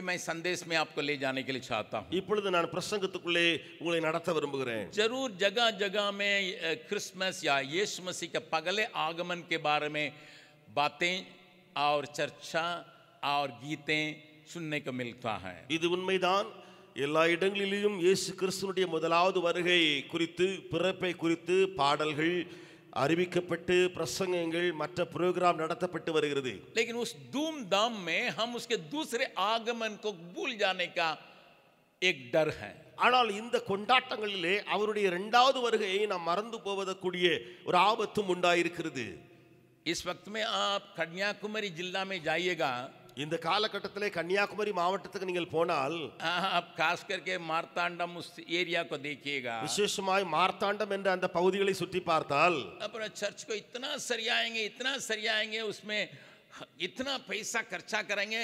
मैं संदेश में आपको ले जाने के लिए चाहता हूँ। இப்பொழுது நான் பிரசங்கத்துக்குள்ளே உங்களை நடத்த விரும்புகிறேன். जरूर जगह जगह में क्रिसमस या यीशु मसीह के पगले आगमन के बारे में बातें और चर्चा और गीतें सुनने को मिलता है. இது உண்மைதான். எல்லா இடங்களிலும் இயேசு கிறிஸ்துவினுடைய முதலாவது வருகை குறித்து, பிறப்பை குறித்து பாடல்கள் அறிவிக்கப்பட்டு பிரசங்கங்கள் மற்ற புரோகிராம் நடத்தப்பட்டு வருகிறது. लेकिन उस धूमधाम में हम उसके दूसरे आगमन को भूल जाने का एक डर है. ஆனால் இந்த கொண்டாட்டங்களிலே அவருடைய இரண்டாவது வருகையை நாம் மறந்து போவதற்குரிய ஒரு ஆபத்தும் உண்டாயிருக்கிறது. इस वक्त में आप कन्याकुमारी जिला में जाइएगा, இந்த காலகட்டத்திலே கன்னியாகுமரி மாவட்டத்துக்கு நீங்கள் போனால் आप खास करके मार्तांडम उस एरिया को देखिएगा. விசேஷமாய் மார்த்தாண்டம் என்ற அந்த பகுதிகளை சுற்றி பார்த்தால் अपना चर्च को इतना सरियाएंगे, उसमें इतना पैसा खर्चा करेंगे,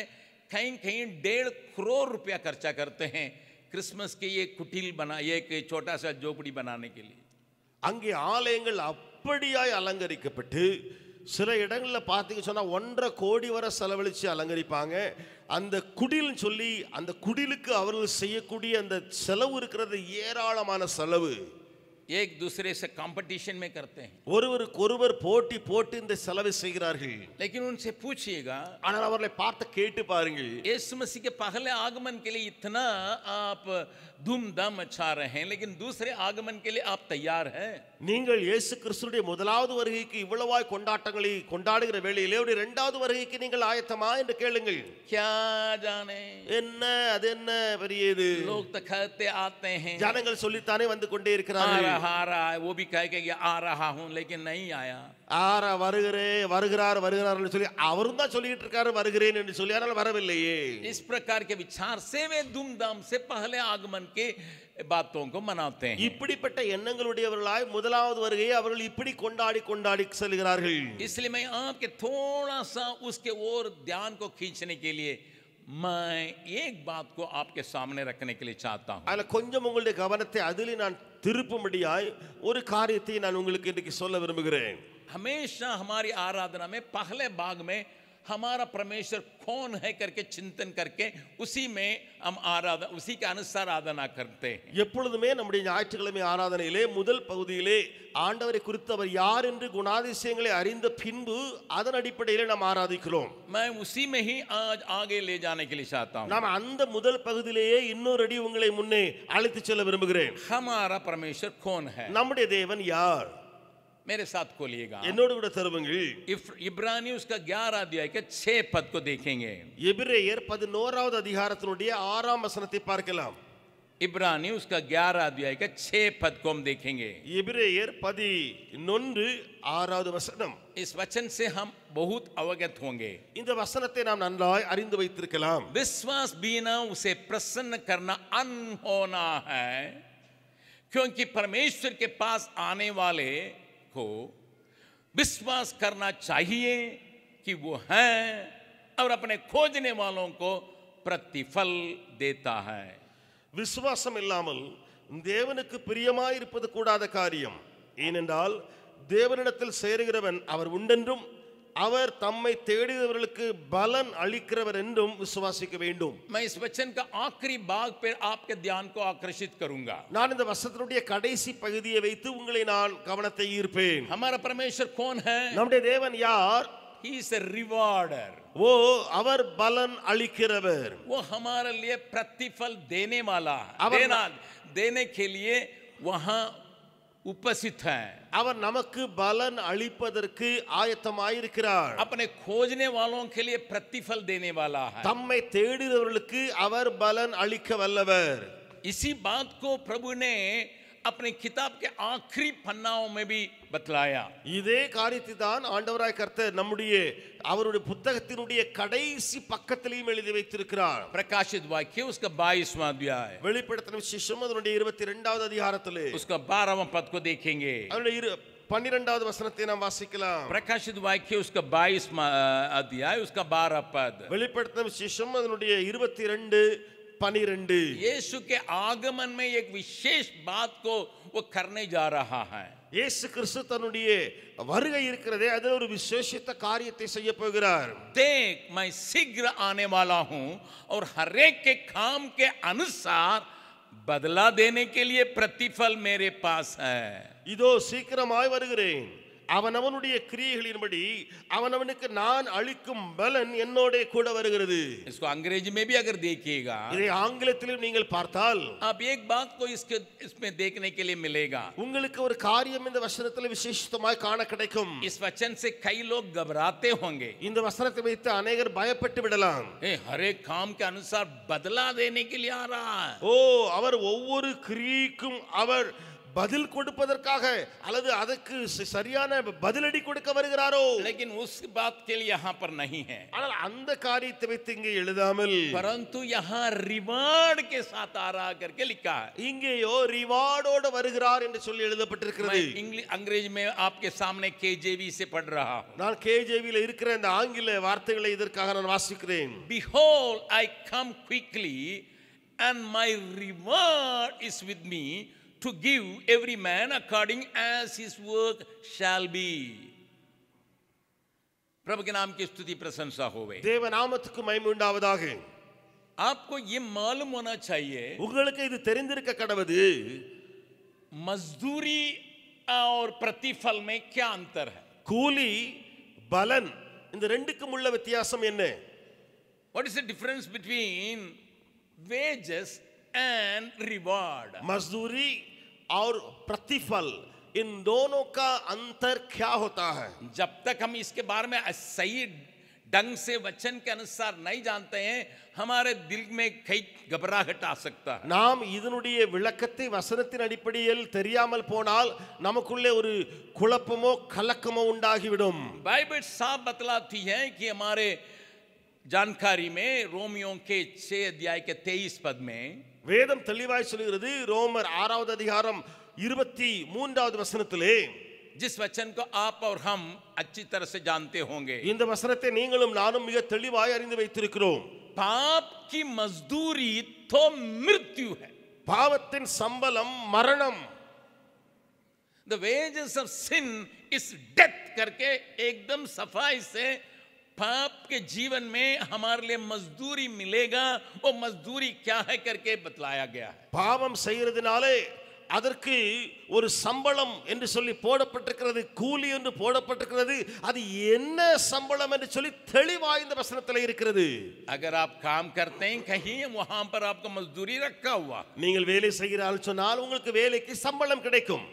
कहीं कहीं 1.5 करोड़ रुपया खर्चा करते हैं क्रिसमस के ये कुटिल बना, ये छोटा सा झोपड़ी बनाने के लिए. அங்கே ஆலயங்கள் அப்படியாய் அலங்கரிக்கப்பட்டு சில இடங்களில் பார்த்தீங்க சொன்னா 1.5 கோடி வரை செலவழிச்சு அலங்கரிப்பாங்க. அந்த குடில்னு சொல்லி அந்த குடிலுக்கு அவர்கள் செய்யக்கூடிய அந்த செலவு இருக்கிறது ஏராளமான செலவு. एक दूसरे से कंपटीशन में करते हैं. ஒருவருக்கொருவர் போட்டி போட்டு இந்த செலவை செய்கிறார்கள். लेकिन उनसे पूछिएगा, ஆனால் அவர்களை பார்த்து கேட்டு பாருங்கள், यीशु मसीह के पहले आगमन के लिए इतना आप धूमधाम मचा रहे हैं, लेकिन दूसरे आगमन के लिए आप तैयार हैं? நீங்கள் இயேசு கிறிஸ்துவின் முதலாவது வருகைக்கு இவ்வளவாய் கொண்டாட்டங்களை கொண்டாடுகிற வேளையிலே அவருடைய இரண்டாவது வருகைக்கு நீங்கள் ஆயத்தமா என்று கேளுங்கள். क्या जाने, என்ன அது என்ன பெரியது, लोग तो कहते आते हैं, ஜனங்கள் சொல்லித்தானே வந்து கொண்டே இருக்கிறார்கள். आ रहा है, वो भी कह के आ रहा हूं लेकिन नहीं आया. ஆரா வருகிறார் சொல்லி அவரும் தான் சொல்லிட்டு இருக்காரு வருகிறேன் என்று சொல்லி, ஆனால் வரவில்லையே. इस प्रकार के विचार से वे धूमधाम से पहले आगमन के बातों को मनाते हैं. இப்படிப்பட்ட எண்ணங்களுடையவர்களாய் முதலாவது வருகையை அவர்கள் இப்படி கொண்டாடி செல்கிறார்கள். इसलिए मैं आपके थोड़ा सा उसके ओर ध्यान को खींचने के लिए मैं एक बात को आपके सामने रखने के लिए चाहता हूं. அதில் கொஞ்சம் உங்களுடைய கவனத்தை அதில் நான் திருப்பும்படியாய் ஒரு காரியத்தை நான் உங்களுக்கு இன்றைக்கு சொல்ல விரும்புகிறேன். हमेशा हमारी आराधना में पहले भाग में हमारा परमेश्वर कौन है करके चिंतन करके उसी में हम उसी के अनुसार आराधना करते हैं. எப்பொழுதுமே நம்முடைய ஞாயிற்றுக்கிழமை ஆராதனையிலே முதல் பகுதியிலே ஆண்டவரை குறித்து அவர் யார் என்று குணாதிசயங்களை அறிந்த பின்பு அதன் அடிப்படையிலே நாம் ஆராதிக்கிறோம். मैं उसी में ही आज आगे ले जाने के लिए चाहता हूं. நாம் அந்த முதல் பகுதியிலேயே இன்னொரு அடி உங்களை முன்னே அழைத்து செல்ல விரும்புகிறேன். हमारा परमेश्वर कौन है? நம்முடைய தேவன் யார்? मेरे साथ खोलिएगा, என்னோடு கூட தருவீங்கள். इब्रानियों उसका 11 अध्याय के 6 पद को देखेंगे. எபிரேயர் 11வது அதிகாரத்தினுடைய 6ஆம் வசனத்தை பார்க்கலாம். इब्रानियों उसका 11 अध्याय के 6 पद को हम देखेंगे. எபிரேயர் 11:6வது வசனம். इस वचन से हम बहुत अवगत होंगे. இந்த வசனத்தை நாம் நன்றாய் அறிந்து வைத்திருக்கலாம். विश्वास बिना उसे प्रसन्न करना अनहोना है, क्योंकि परमेश्वर के पास आने वाले को विश्वास करना चाहिए कि वो है और अपने खोजने वालों को प्रतिफल देता है. விசுவாசம் இல்லாமல் தேவனுக்கு பிரியமாயிருப்பது கூடாத காரியம். ஏனென்றால் தேவனிடத்தில் சேருகிறவன் அவர் உண்டென்றும் அவர் தம்மை தேடியவர்களுக்கு பலன் அளிக்கிறவர் என்றும் விசுவாசிக்க வேண்டும். मैं इस वचन का आखिरी भाग पर आपके ध्यान को आकर्षित करूंगा. நான் இந்த வசனத்தினுடைய கடைசி பகுதியை வைத்து உங்களை நான் கவனத்தை ஈர்ப்பேன். हमारा परमेश्वर कौन है? நம்முடைய தேவன் யார்? He is a rewarder. वो அவர் பலன் அளிக்கிறவர். वो हमारे लिए प्रतिफल देने वाला है. देने के लिए वहां उपस्थित है. அவர் நமக்கு பலன் அளிப்பதற்கு ஆயத்தமாயிருக்கிறார். अपने खोजने वालों के लिए प्रतिफल देने वाला है. தம்மை தேடுகிறவர்களுக்கு அவர் பலன் அளிக்க வல்லவர். इसी बात को प्रभु ने अपने किताब के आखिरी पन्नाओं में भी बतलाया. இதே காரியத்தை தான் ஆண்டவராய் கர்த்தர் நம்முடைய அவருடைய புத்தகத்தினுடைய கடைசி பக்கத்திலேயும் எழுதி வைத்திருக்கிறார். प्रकाशित वाक्य उसका 22वां अध्याय, வெளிப்படுத்தின விசேஷம் அதனுடைய 22வது அதிகாரத்திலே उसका 12वां पद को देखेंगे. அதனுடைய 12வது வசனத்தை நாம் வாசிக்கலாம். प्रकाशित वाक्य उसका 22वां अध्याय उसका 12 पद. வெளிப்படுத்தின விசேஷம் அதனுடைய 22 12 यीशु के आगमन में एक विशेष बात को वो करने जा रहा है. இயேசு கிறிஸ்து தன்னுடைய வருகை இருக்கிறதே அதில் ஒரு விசேஷித்த காரியத்தை செய்ய போகிறார். देख मैं शीघ्र आने वाला हूं और हर एक के काम के अनुसार बदला देने के लिए प्रतिफल मेरे पास है. இதோ சீக்கிரமாய் வருகிறேன், அவனவனுடைய கிரியைகளின்படி அவனவனுக்கு நான் அளிக்கும் பலன் என்னோட கூட வருகிறது. इसको अंग्रेजी में भी अगर देखिएगा, இதை ஆங்கிலத்திலும் நீங்கள் பார்த்தால் आप एक बात को इसमें देखने के लिए मिलेगा. உங்களுக்கு ஒரு காரியம் இந்த வசனத்தில் விசேஷமாய் காண கிடைக்கும். इस वचन से कई लोग घबराते होंगे. இந்த வசனத்தை வைத்து अनेகர் பயப்பட்டு விடலாம். हर एक काम के अनुसार बदला देने के लिए आ रहा है. ஓ, அவர் ஒவ்வொரு கிரியைக்கும் அவர் பதில் கொடுப்பதற்காக அல்லது அதற்கு சரியான பதிலடி கொடுக்க வருகிறாரோ? लेकिन उस बात के लिए यहाँ पर नहीं है. ஆனால் அந்த காரியத்தை வைத்து இங்கே எழுதாமல், परंतु यहाँ रिवार्ड के साथ आ रहा करके लिखा है. இங்கேயோ ரிவார்டோட வருகிறார் என்று சொல்லி எழுதப்பட்டிருக்கிறது. इंग्लिश अंग्रेजी में आपके सामने KJV से पढ़ रहा हूँ. நான் KJV ல இருக்கிற இந்த ஆங்கில வார்த்தைகளை இதற்காக நான் வாசிக்கிறேன். Behold, I come quickly, and my reward is with me to give every man according as his work shall be. प्रभु के नाम की स्तुति प्रशंसा होवे. தேவ நாமத்துக்கு மகிமை உண்டாவதாக. आपको ये मालूम होना चाहिए, உங்களுக்கு இது தெரிந்திருக்க கடவுது, मजदूरी और प्रतिफल में क्या अंतर है. கூலி பலன் இந்த ரெண்டுக்கும் உள்ள வித்தியாசம் என்ன? What is the difference between wages and reward? मजदूरी और प्रतिफल, इन दोनों का अंतर क्या होता है? जब तक हम इसके बारे में सही ढंग से वचन के अनुसार नहीं जानते हैं, हमारे दिल में कई घबराहट आ सकता है. நாம் இதனுடைய விளக்கத்தை வசனத்தின் அடிப்படையில் தெரியாமல் போனால் நமக்குள்ளே ஒரு குழப்பமோ கலக்கமோ உண்டாகிவிடும். बाइबल साफ बतलाती है कि हमारे जानकारी में रोमियो के 6 अध्याय के 23 पद में வேதம் தெளிவாய் சொல்கிறது. ரோமர் 6வது அதிகாரம் 23வது வசனத்திலே, जिस वचन को आप और हम अच्छी तरह से जानते होंगे, இந்த वசனத்தை நீங்களும் நானும் மிக தெளிவாய் அறிந்து வைத்திருக்கிறோம். पाप की मजदूरी तो मृत्यु है. பாவத்தின் சம்பளம் மரணம். The wages of sin is death करके एकदम सफाई से पाप के जीवन में हमारे लिए मजदूरी मिलेगा, वो मजदूरी क्या है करके बतलाया गया है. பாவம் செய்யறதுனாலே அதற்கு ஒரு சம்பளம் என்று சொல்லி போடப்பட்டிருக்கிறது, கூலி என்று போடப்பட்டிருக்கிறது. அது என்ன சம்பளம் என்று சொல்லி தெளிவாய் இந்த வசனத்தில் இருக்கிறது. अगर आप काम करते हैं कहीं, वहां पर आपको मजदूरी रखा हुआ. நீங்கள் வேலை செய்கிறார்கள் சொன்னால் உங்களுக்கு வேலைக்கு சம்பளம் கிடைக்கும்.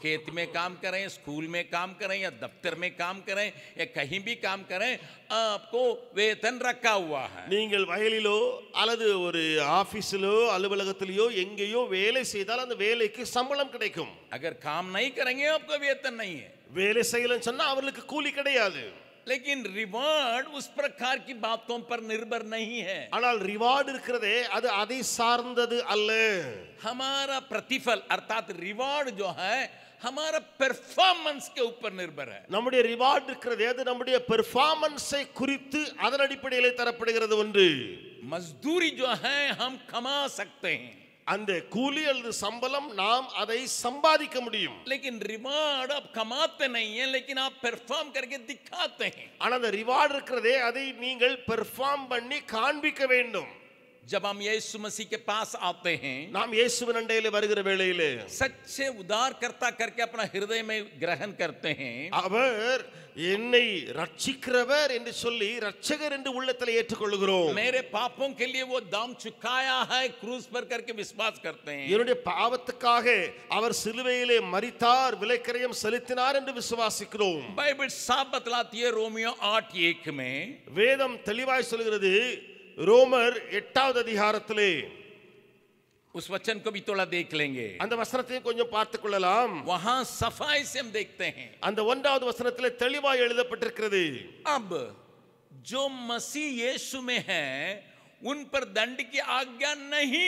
खेत में काम करें, स्कूल में काम करें, या दफ्तर में काम करें, या कहीं भी काम करें, आपको वेतन रखा हुआ है. நீங்கள் வயலிலோ அல்லது ஒரு ஆபீஸிலோ அலுவலகத்திலோ எங்கேயோ வேலை செய்தால் அந்த வேலைக்கு சம்பளம் கிடைக்கும். अगर काम नहीं करेंगे आपको वेतन नहीं है. வேலை செய்யலன்னு சொன்னா அவங்களுக்கு கூலி கிடையாது. लेकिन रिवार्ड उस प्रकार की बातों पर निर्भर नहीं है. ஆனால் ரிவார்ட் இருக்கிறதே அது அதை சார்ந்தது அல்ல. हमारा प्रतिफल अर्थात रिवार्ड जो है हमारा परफॉर्मेंस के ऊपर निर्भर है. நம்முடைய ரிவார்ட் இருக்கிறதே அது நம்முடைய பெர்ஃபார்மன்ஸை குறித்து அதன் அடிப்படையில் தரப்படுகிறது ஒன்று. मजदूरी जो है हम कमा सकते हैं, அந்த கூலி அல்லது சம்பளம் நாம் அதை சம்பாதிக்க முடியும். लेकिन रिवार्ड आप कमाते नहीं हैं, लेकिन आप परफॉर्म करके दिखाते हैं. ஆனா அந்த ரிவார்ட் இருக்கிறதே அதை நீங்கள் பெர்ஃபார்ம் பண்ணி காண்பிக்க வேண்டும். जब हम यीशु मसीह के पास आते हैं, நாம் இயேசுவின் அண்டையிலே வருகிற வேளையிலே सच्चे उद्धारकर्ता करके अपना हृदय में ग्रहण करते हैं. அவர் என்னை ரட்சிக்கிறவர் என்று சொல்லி ரட்சகர் என்று உள்ளத்தில் ஏற்றுக்கொள்கிறோம். मेरे पापों के लिए वो दाम चुकाया है क्रूस पर करके विश्वास करते हैं. என்னுடைய பாவத்துக்காக அவர் சிலுவையிலே மரித்தார், விலைக்கிரயம் செலுத்தினார் என்று விசுவாசிக்கிறோம். बाइबल साफ बतलाती है रोमियो 8:1 में, வேதம் தெளிவாய் சொல்கிறது. ரோமர் 8வது அதிகாரத்திலே उस वचन को भी थोड़ा देख लेंगे. அந்த வசனத்தை கொஞ்சம் பார்த்துக் கொள்ளலாம். वहां सफाई से हम देखते हैं. அந்த 1வது வசனத்திலே தெளிவாய் எழுதப்பட்டிருக்கிறது. अब जो मसीह यीशु में है उन पर दंड की आज्ञा नहीं।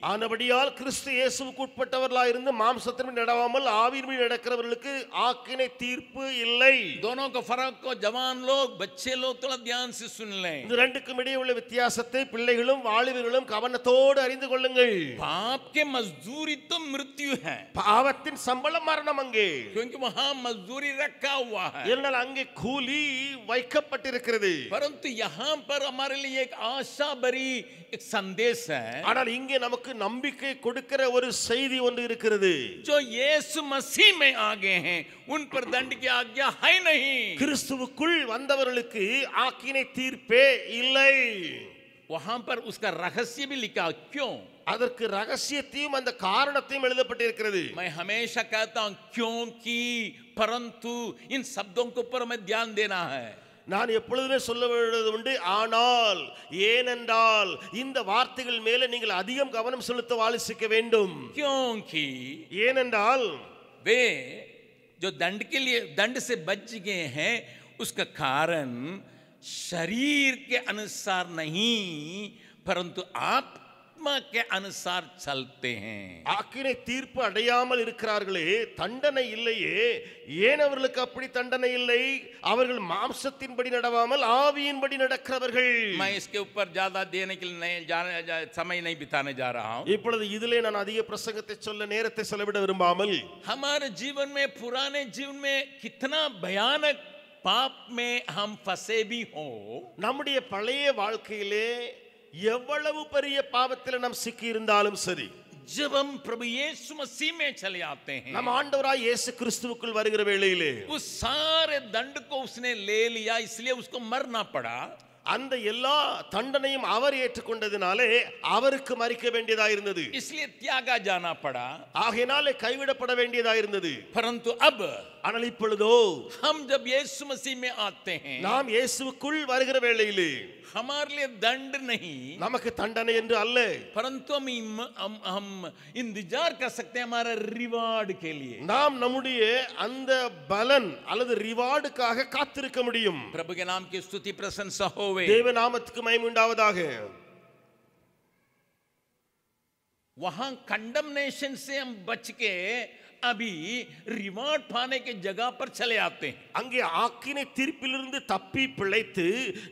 ஆனபடியால் கிறிஸ்து இயேசுவுக்கு உட்பட்டவர்களாய் இருந்து மாம்சத்தின் நடவாமல் ஆவியின் நடக்கிறவர்களுக்கு ஆக்கினை தீர்ப்பு இல்லை. दोनों का फर्क को जवान लोग बच्चे लोग थोड़ा ध्यान से सुन लें. இந்த ரெண்டுக்கும் இடையே உள்ள வித்தியாசத்தை பிள்ளைகளும் வாலிபர்களும் கவனத்தோடு அறிந்து கொள்ளுங்கள். पाप के मजदूरी तो मृत्यु है, பாவத்தின் சம்பளம் மரணம் அங்கே. क्योंकि वहां मजदूरी रखा हुआ है, ஏனென்றால் அங்கே கூலி வைக்கப்பட்டிருக்கிறது. परंतु यहाँ पर हमारे लिए एक आशा भरी एक संदेश है. ஆனால் இங்கே நமக்கு நம்பிக்கை கொடுக்கிற ஒரு செய்தி ஒன்று இருக்கிறது. जो यीशु मसीह में आ गए हैं उन पर दंड की आज्ञा है नहीं. கிறிஸ்துவுக்குள் வந்தவர்களுக்கு ஆக்கினை தீர்ப்பே இல்லை. वहां पर उसका रहस्य भी लिखा. क्यों? அதற்கு ரகசியத்தையும் அந்த காரணத்தையும் எழுதப்பட்டிருக்கிறது. मैं हमेशा कहता हूं क्योंकि, परंतु इन शब्दों के ऊपर हमें ध्यान देना है. நான் எப்பொழுதுமே சொல்ல வேண்டியது உண்டு, ஆனால், ஏனென்றால் இந்த வார்த்தைகள் மேலே நீங்கள் அதிகம் கவனம் செலுத்த ஆலோசிக்க வேண்டும். क्योंकि ஏனென்றால் वे जो दंड के लिए दंड से बच गए हैं उसका कारण शरीर के अनुसार नहीं परंतु आत्मा के अनुसार चलते हैं. ஆக்கினை தீர்ப்பு அடையாமல் இருக்கிறார்களே, தண்டனை இல்லையே. ஏன் அவர்களுக்கு அப்படி தண்டனை இல்லை? அவர்கள் மாம்சத்தின்படி நடவாமல் ஆவியின்படி நடக்கிறவர்கள். मैं इसके ऊपर ज्यादा देने के लिए समय नहीं बिताने जा रहा हूं. இப்பொழுது இதிலே நான் அதிக பிரசங்கத்தை சொல்ல நேரத்தை செலவிட விரும்பாமல், हमारे जीवन में, पुराने जीवन में कितना भयानक पाप में हम फंसे भी हो, நம்முடைய பழைய வாழ்க்கையிலே எவ்வளவு பெரிய பாவத்தில் நாம் சிக்கி இருந்தாலும் சரி, जब हम प्रभु यीशु मसीह में चले आते हैं, நம் ஆண்டவராய் இயேசு கிறிஸ்துவுக்குள் வருகிற வேளையிலே उस सारे दंड को उसने ले लिया, इसलिए उसको मरना पड़ा. அந்த எல்லா தண்டனையும் அவர் ஏற்றுக்கொண்டதினாலே அவருக்கு மரிக்க வேண்டியதா இருந்தது. इसलिए त्यागा जाना पड़ा. ஆகையினாலே கைவிடப்பட வேண்டியதா இருந்தது. परंतु अब ஆனால் இப்பொழுதோ हम जब यीशु मसीह में आते हैं, நாம் இயேசுவுக்குள் வருகிற வேளையிலே हमारे लिए दंड नहीं, நமக்கு தண்டனை என்று அல்ல, परंतु हम इंतजार कर सकते हैं हमारे रिवार्ड के लिए. நாம் நம்முடைய அந்த பலன் அல்லது ரிவார்டுக்காக காத்திருக்க முடியும். प्रभु के नाम की स्तुति प्रशंसा होवे. தேவ நாமத்துக்கு மகிமை உண்டாவதாக. वहां कंडमनेशन से हम बच के अभी रिवार्ड पाने के जगह पर चले आते हैं. அங்கே ஆக்கினை தீர்ப்பிலிருந்து தப்பி பிழைத்து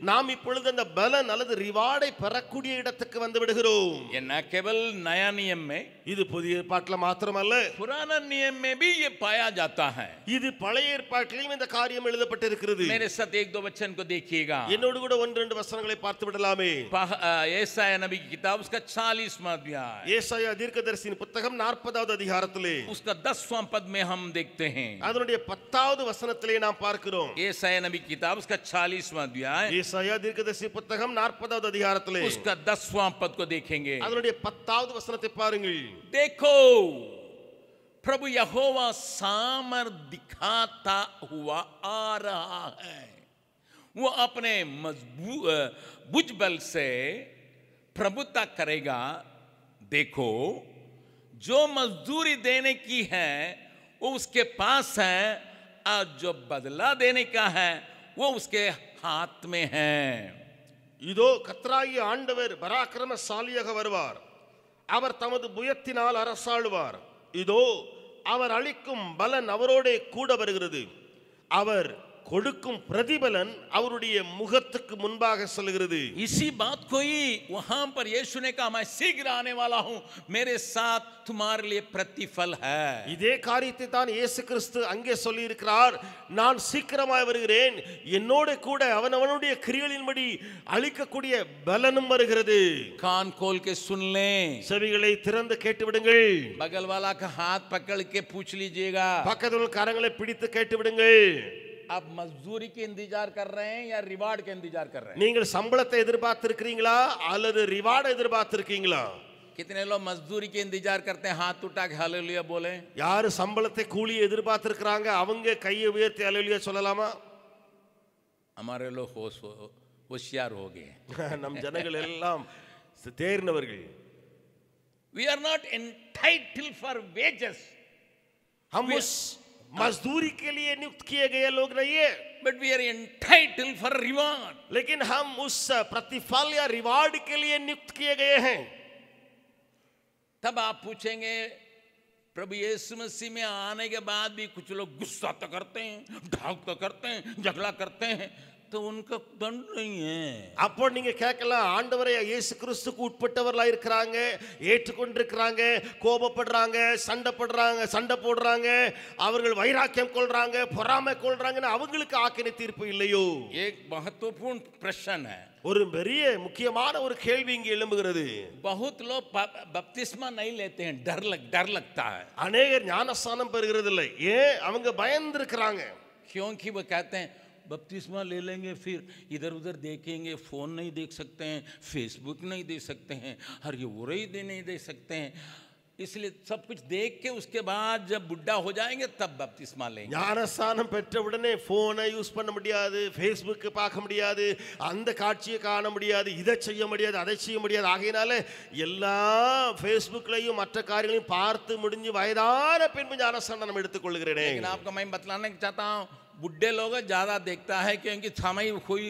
நாம் இப்பொழுது அந்த பலன் அல்லது ரிவார்டை பெறக்கூடிய இடத்துக்கு வந்து விடுகிறோம். ये न केवल नया नियम में, இது புதிய ஏற்பாட்டில் மாத்திரமல்ல, पुराना नियम में भी ये पाया जाता है. இது பழைய ஏற்பாட்டிலும் இந்த காரியம் எழுதப்பட்டிருக்கிறது. मेरे साथ एक दो वचन को देखिएगा. என்னோடு கூட ஒன்று ரெண்டு வசனங்களை பார்த்து விடலாமே. ஏசாயா नबी की किताब उसका 40वां अध्याय, ஏசாயா தீர்க்கதரிசியின் புத்தகம் 40வது அதிகாரத்திலே उसका 10वां पद में हम देखते हैं. அதனுடைய 10வது வசனத்திலே நாம் பார்க்கிறோம். ஏசாயா नबी की किताब उसका 40वां अध्याय, ஏசாயா தீர்க்கதரிசி புத்தகம் 40வது அதிகாரத்திலே उसका 10वां पद को देखेंगे. அதனுடைய 10வது வசனத்தை பாருங்கள். देखो, प्रभु यहोवा सामर दिखाता हुआ आ रहा है, वो अपने भुजबल से प्रभुता करेगा. देखो, जो मजदूरी देने की है वो उसके पास है और जो बदला देने का है वो उसके हाथ में है. இதோ கர்த்தராகிய ஆண்டவர் பராக்கிரமசாலியாக வருவார், அவர் தமது புயத்தினால் அரசாளுவார். இதோ அவர் அளிக்கும் பலன் அவரோட கூட வருகிறது, அவர் கொடுக்கும் பிரதிபலன் அவருடைய முகத்துக்கு முன்பாக செல்கிறது. इसी बात को ही वहां पर यीशु ने कहा, मैं शीघ्र आने वाला हूं, मेरे साथ तुम्हारे लिए प्रतिफल है. இதே காரியத்தை தான் இயேசு கிறிஸ்து அங்கே சொல்லி இருக்கிறார். நான் சீக்கிரமாய் வருகிறேன், என்னோட கூட அவனவனுடைய கிரியைகளின்படி அளிக்கக்கூடிய பலனும் வருகிறது. कान खोल के सुन लें, செவிகளை திறந்து கேட்டு விடுங்கள். बगल वाला का हाथ पकड़ के पूछ लीजिएगा, பக்கத்தில் உள்ள கரங்களை பிடித்து கேட்டு விடுங்கள். आप मजदूरी के इंतजार कर रहे हैं या रिवार्ड के इंतजार कर रहे हैं? நீங்கள் சம்பளத்தை எதிர்பார்த்திருக்கிறீங்களா அல்லது ரிவார்டை எதிர்பார்த்திருக்கீங்களா? कितने लोग मजदूरी के इंतजार करते हैं? हाथ उठा के हालेलुया बोले. யாரு சம்பளத்தை கூலியை எதிர்பார்த்திருக்கிறாங்க அவங்க கையை உயர்த்தி ஹல்லேலூயா சொல்லலாமா? हमारे लोग होशियार हो गए. நம் ஜனங்கள் எல்லாம் தேர்ந்தவர்கள். We are not entitled for wages. हम उस मजदूरी के लिए नियुक्त किए गए लोग नहीं है, but we are entitled for reward. लेकिन हम उस प्रतिफल या रिवार्ड के लिए नियुक्त किए गए हैं। तब आप पूछेंगे प्रभु यीशु मसीह में आने के बाद भी कुछ लोग गुस्सा तो करते हैं, ढाक तो करते हैं, झगड़ा करते हैं, तो उनका दंड नहीं है। அப்போ நீங்க கேட்கலாம், ஆண்டவரே இயேசு கிறிஸ்துக்கு உட்பட்டவர்களா இருக்கிறாங்க, ஏற்றுக்கொண்டிருக்கிறாங்க, கோபப்படுறாங்க, சண்டை போடுறாங்க, அவர்கள் வைராக்கியம் கொள்றாங்க, பொறாமை கொள்றாங்கன்னு அவங்களுக்கு ஆக்கினை தீர்ப்பு இல்லையோ? एक महत्वपूर्ण प्रश्न है, ஒரு பெரிய முக்கியமான ஒரு கேள்வி இங்கே எழும்புகிறது। बहुत लोग बपतिस्मा नहीं लेते हैं, डर लगता है। அநேகர் ஞானஸ்நானம் பெறுகிறது இல்லை, ஏன்? அவங்க பயந்து இருக்கிறாங்க। क्योंकि वो कहते हैं बपतिस्मा ले लेंगे फिर इधर उधर देखेंगे, फोन नहीं देख सकते हैं, फेसबुक नहीं देख सकते हैं, हर ये उरे ही नहीं देख सकते हैं, इसलिए सब कुछ देख के उसके बाद जब बुढ़ा हो जाएंगे तब बपतिस्मा लेंगे। ஞானஸ்நானம் பெற்ற உடனே போனை யூஸ் பண்ண முடியாது, ஃபேஸ்புக் பார்க்க முடியாது, அந்த காட்சியை காண முடியாது, இதை செய்ய முடியாது, அதை செய்ய முடியாது, ஆகையினால எல்லா ஃபேஸ்புக்லையும் மற்ற காரியங்களையும் பார்த்து முடிஞ்சு வயதான பின்பு ஞானஸ்நானம் எடுத்துக்கொள்கிறேன்। लेकिन आपको मैं बतलाना चाहता हूँ, बुढ़े लोग ज्यादा देखता है क्योंकि समय कोई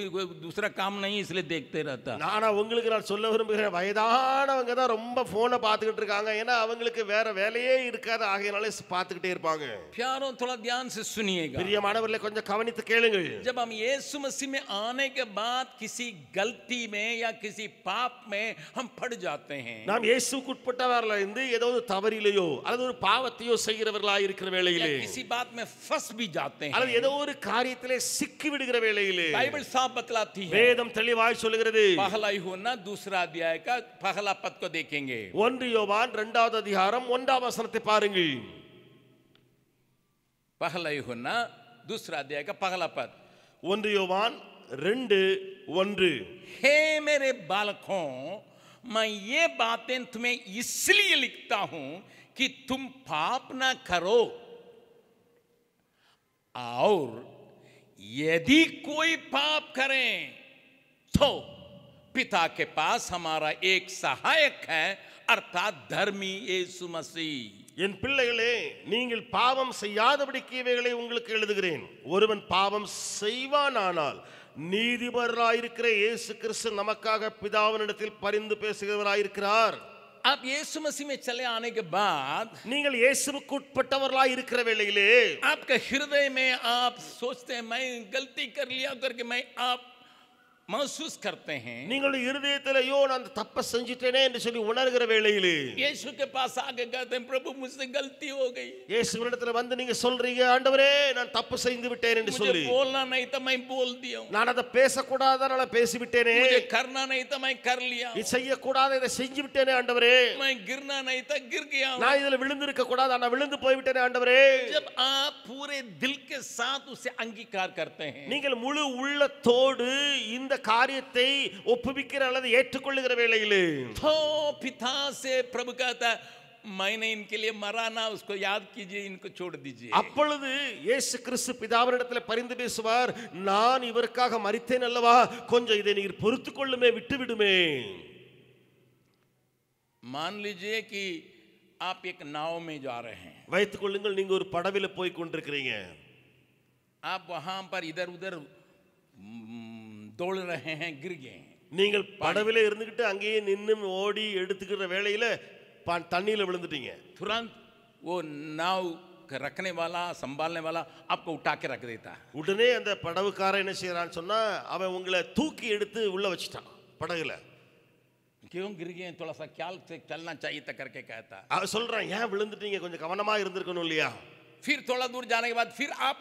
दूसरा काम नहीं इसलिए देखते रहता। நானா உங்களுக்கு நான் சொல்ல விரும்புகிறேன், வயதானவங்க தான் ரொம்ப போனை பார்த்துக்கிட்டு இருக்காங்க, ஏன்னா அவங்களுக்கு வேற வேலையே இருக்காது, ஆகையினால பார்த்துக்கிட்டே இருப்பாங்க। प्यारों थोड़ा ध्यान से सुनिएगा, பிரியமானவர்களே கொஞ்சம் கவனித்து கேளுங்கள்। जब हम यीशु मसीह में आने के बाद किसी गलती में या किसी पाप में हम पड़ जाते हैं, நாம் இயேசுவுக்கு உட்பட்டவர்களா இருந்து ஏதோ ஒரு தவறிலையோ அல்லது ஒரு பாவத்தையோ செய்கிறவர்களா இருக்கிற வேளையிலே, किसी बात में फंस भी जाते हैं, அல்லது ஏதோ ஒரு காரியத்திலே சிக்கி விடுகிற வேளையிலே, बाइबल साफ बतलाती है, வேதம் தெளிவாய் சொல்கிறது। पहला यूहन्ना दूसरा अध्याय का पहला पद को देखेंगे, 1 யோவான் 2வது அதிகாரம் 1வது வசனத்தை பாருங்கள்। पहला यूहन्ना दूसरा अध्याय का पहला पद, 1 யோவான் 2:1, हे मेरे बालकों, मैं ये बातें तुम्हें इसलिए लिखता हूं कि तुम पाप ना करो, और यदि कोई पाप करें तो पिता के पास हमारा एक सहायक है, अर्थात धर्मी यीशु मसीह। என் பிள்ளைகளே, நீங்கள் பாவம் செய்யாதபடிக்கு இவைகளை உங்களுக்கு எழுதுகிறேன்। ஒருவன் பாவம் செய்வானானால் நீதிபரராயிருக்கிற இயேசு கிறிஸ்து நமக்காக பிதாவினிடத்தில் பரிந்து பேசுகிறவராயிருக்கிறார்। आप यीशु मसीह में चले आने के बाद, நீங்கள் இயேசுவுக்கு உட்பட்டவர்களாய் இருக்கிற வேளையிலே, आपके हृदय में आप सोचते हैं मैं गलती कर लिया करके मैं आप महसूस करते हैं, நீங்களுடைய இருதயத்தில் ஐயோ நான் தப்ப செஞ்சிட்டேனே என்று சொல்லி உணர்கிற வேளையிலே यीशु के पास आके कहते हैं प्रभु मुझसे गलती हो गई, இயேசுவினிடத்தில் வந்து நீங்க சொல்றீங்க, ஆண்டவரே நான் தப்பு செய்து விட்டேன் என்று சொல்லி, मुझे बोलना नहीं था मैं बोल दिया, நான் அதை பேசக்கூடாதனால பேசிவிட்டேனே, मुझे करना नहीं था मैं कर लिया, இது செய்யக்கூடாத இதை செஞ்சு விட்டேனே ஆண்டவரே, मैं गिरना नहीं था गिर गया, நான் இதுல விழுந்து இருக்க கூடாது நான் விழுந்து போய் விட்டேனே ஆண்டவரே। जब आप पूरे दिल के साथ उसे अंगीकार करते हैं, நீங்கள் முழு உள்ளத்தோடு இந்த காரியத்தை ஒப்புவிக்கிற அல்லது ஏற்றுக்கொள்ளுகிற வேளையிலே, तो पिता से प्रभु कहता है मैंने इनके लिए मरा ना, उसको याद कीजिए, इनको छोड़ दीजिए। அப்பொழுது இயேசு கிறிஸ்து பிதாவினிடத்தில் பரிந்து பேசுவார், நான் இவருக்காக மரித்தேன் அல்லவா, கொஞ்சம் இதை நீர் பொறுத்துக் கொள்ளுமே, விட்டு விடுமே। मान लीजिए कि आप एक नाव में जा रहे हैं, வைத்துக் கொள்ளுங்கள் நீங்க ஒரு படவில போய் கொண்டிருக்கிறீங்க, आप वहां पर इधर उधर दौड़ रहे हैं, गिर गए, நீங்கள் படவில இருந்துகிட்டு அங்கேயே நின்னு ஓடி எடுத்துக்கிற வேளையில தண்ணியில விழுந்துட்டீங்க, तुरंत वो नाव रखने वाला संभालने वाला आपको उठा के रख देता है, உடனே அந்த படவுக்காரன் என்ன செய்யறான்னு சொன்னா அவன் உங்களை தூக்கி எடுத்து உள்ள வச்சிட்டான் படகுல। क्यों गिर गए, थोड़ा सा ख्याल से चलना चाहिए था करके कहता है। அவன் சொல்றான், ஏன் விழுந்துட்டீங்க, கொஞ்சம் கவனமா இருந்திருக்கணும் இல்லையா। फिर थोड़ा दूर जाने के बाद फिर आप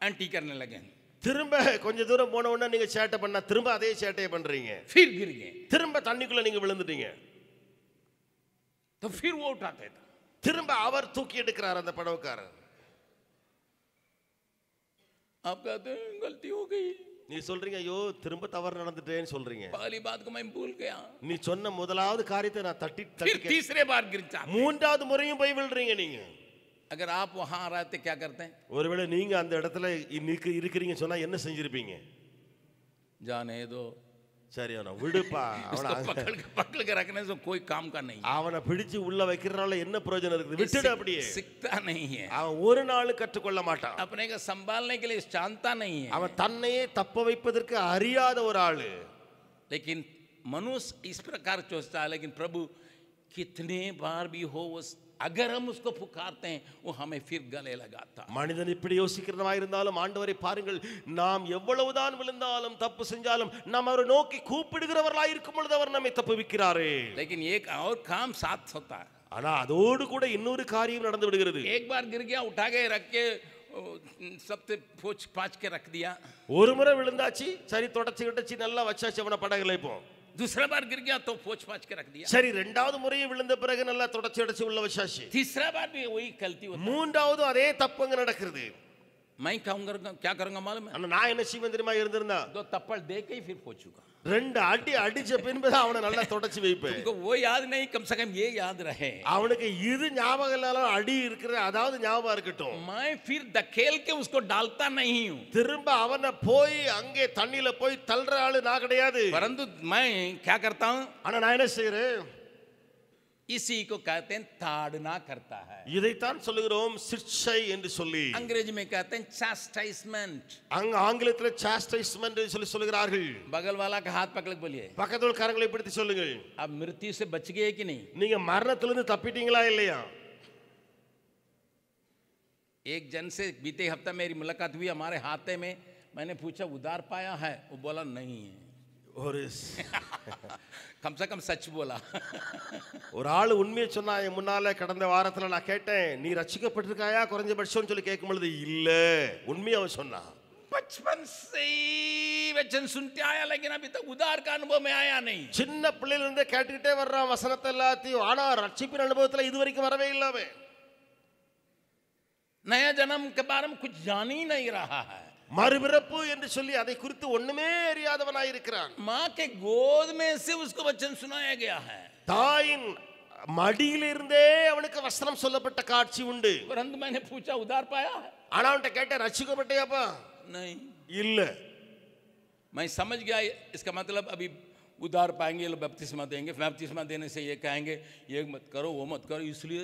एंटी करने लगे, திரும்ப கொஞ்ச தூரம் போன உடனே நீங்க சேட்டை பண்ணா திரும்ப அதே சேட்டையை பண்றீங்க, फिर गिर गए, திரும்ப தண்ணிக்குள்ள நீங்க விழுந்துட்டீங்க, तो फिर वो उठाते था, திரும்ப அவர் தூக்கி எடுக்கிறார் அந்த படவுக்காரர்। आप कहते हैं गलती हो गई, நீ சொல்றீங்க ஐயோ திரும்ப தவறு நடந்துட்டேன்னு சொல்றீங்க, पहली बात को मैं भूल गया, நீ சொன்ன முதலாவது காரியத்தை நான் फिर தட்டி तीसरे बार गिर जाते। மூன்றாவது முறையும் போய் விழுறீங்க நீங்க। अगर आप वहां रहते क्या करते हैं, ஒருவேளை நீங்க அந்த இடத்துல இருக்கிறீங்க சொன்னா என்ன செஞ்சிருப்பீங்க? जाने दो, சரி அவனை விடுப்பா, उसको पकड़ के रखने से कोई काम का नहीं है, அவனை பிடிச்சு உள்ள வைக்கிறனால என்ன பிரயோஜனம் இருக்குது? விட்டுடு அப்படியே. सीखता नहीं है, அவன் ஒரு நாள் கற்றுக்கொள்ள மாட்டான். अपने को संभालने के लिए जानता नहीं है. அவன் தன்னையே தப்ப வைப்பதற்கு அறியாத ஒரு ஆளு. लेकिन मनुष्य इस प्रकार सोचता है, लेकिन प्रभु कितने बार भी हो अगर हम उसको पुकारते हैं वो हमें फिर गले लगाता. மனிதன் இப்படி யோசிக்கிறவா இருந்தாலும் ஆண்டவரை பாருங்கள், நாம் எவ்வளவுதான் விழுந்தாலும் தப்பு செஞ்சாலும் நாம் அவரை நோக்கி கூப்பிடுகிறவர்களாய் இருக்கும் பொழுது அவர் நம்மை தப்புவிக்கிறாரே. लेकिन एक और काम साथ होता है. ஆனா அதோடு கூட இன்னொரு காரியம் நடந்து விடுகிறது. एक बार गिर गया, उठा के रख के सबसे पोछ पाछ के रख दिया. ஒரு முறை விழுந்தாச்சு, சரி தொடச்சி கிட்டச்சி நல்லா வச்சாச்சு அவனை படகுல. இப்போ दूसरा बार गिर गया तो पोछ पाछ के रख दिया. சரி ரெண்டாவது முறையும் விழுந்த பிறகு நல்லா தொடச்சி அடிச்சு உள்ள வச்சாச்சு. तीसरा बार भी वही गलती होती है. மூன்றாவது அதே தப்புங்க நடக்கிறது. मैं क्या करूंगा मालूम है? நான் என்ன செய்வேன் தெரியுமா? இருந்திருந்தா दो थप्पड़ दे के ही फिर पोछूंगा. ரெண்டு அடி அடிச்ச பின்புதான் அவனை நல்லா தொடச்சி வைப்பேன். तुमको वो याद नहीं, कम से कम ये याद रहे. அவனுக்கு இது ஞாபகம் இல்லாத அடி இருக்கிற அதாவது ஞாபகம் இருக்கட்டும். मैं फिर धकेल के उसको डालता नहीं हूं. திரும்ப அவனை போய் அங்கே தண்ணியில போய் தள்ளுற ஆளு நான் கிடையாது. परंतु मैं क्या करता हूं? ஆனா நான் என்ன செய்றேன்? इसी को कहते हैं ताड़ना करता है. இதைத்தான் சொல்லுகிறோம் சிக்ஷை என்று சொல்லி. अंग्रेजी में कहते हैं chastisement. அங்க ஆங்கிலத்தில் chastisement என்று சொல்லி சொல்லுகிறார்கள். बगल वाला का हाथ पकड़ के बोलिए, பக்கத்துல கரங்களை பிடித்து சொல்லுங்கள், अब मृत्यु से बच गए कि नहीं? நீங்க மரணத்திலிருந்து தப்பிட்டீங்களா இல்லையா? एक जन से बीते हफ्ता मेरी मुलाकात हुई, हमारे हाथे में. मैंने पूछा उधार पाया है? वो बोला नहीं है. ஒரு कम से कम सच बोला. ஒரு ஆள் உண்மையை சொன்னா என் முன்னால கடந்த வாரத்துல நான் கேட்டேன், நீ ரட்சிக்கப்பட்டிருக்காயா குறைஞ்சபட்சம் சொல்லி கேட்கும் பொழுது இல்ல, உண்மையை அவன் சொன்னான். बचपन से ही वचन सुनते आया, लेकिन अभी तक उधार का अनुभव में आया नहीं. சின்ன பிள்ளையில இருந்தே கேட்டுக்கிட்டே வர்றான் வசனத்தை எல்லாத்தையும், ஆனா ரட்சிப்பின் அனுபவத்துல இது வரைக்கும் வரவே இல்லை. அவன் नया जन्म के बारे में कुछ जान ही नहीं रहा है. மறுபிறப்பு என்று சொல்லி அதை குறித்து ஒண்ணுமே அறியாதவனாய் இருக்கிறான். माँ के गोद में से उसको वचन सुनाया गया है. தாயின் மடியிலிருந்தே அவனுக்கு வசனம் சொல்லப்பட்ட காட்சி உண்டு. परंतु मैंने पूछा उधार पाया? ஆனா அவன்கிட்ட கேட்டேன், ரட்சிக்கப்பட்டியாப்பா? नहीं. இல்ல. मैं समझ गया इसका मतलब अभी उधार पाएंगे, ये बपतिस्मा देंगे, बपतिस्मा देने से ये कहेंगे ये मत करो वो मत करो, इसलिए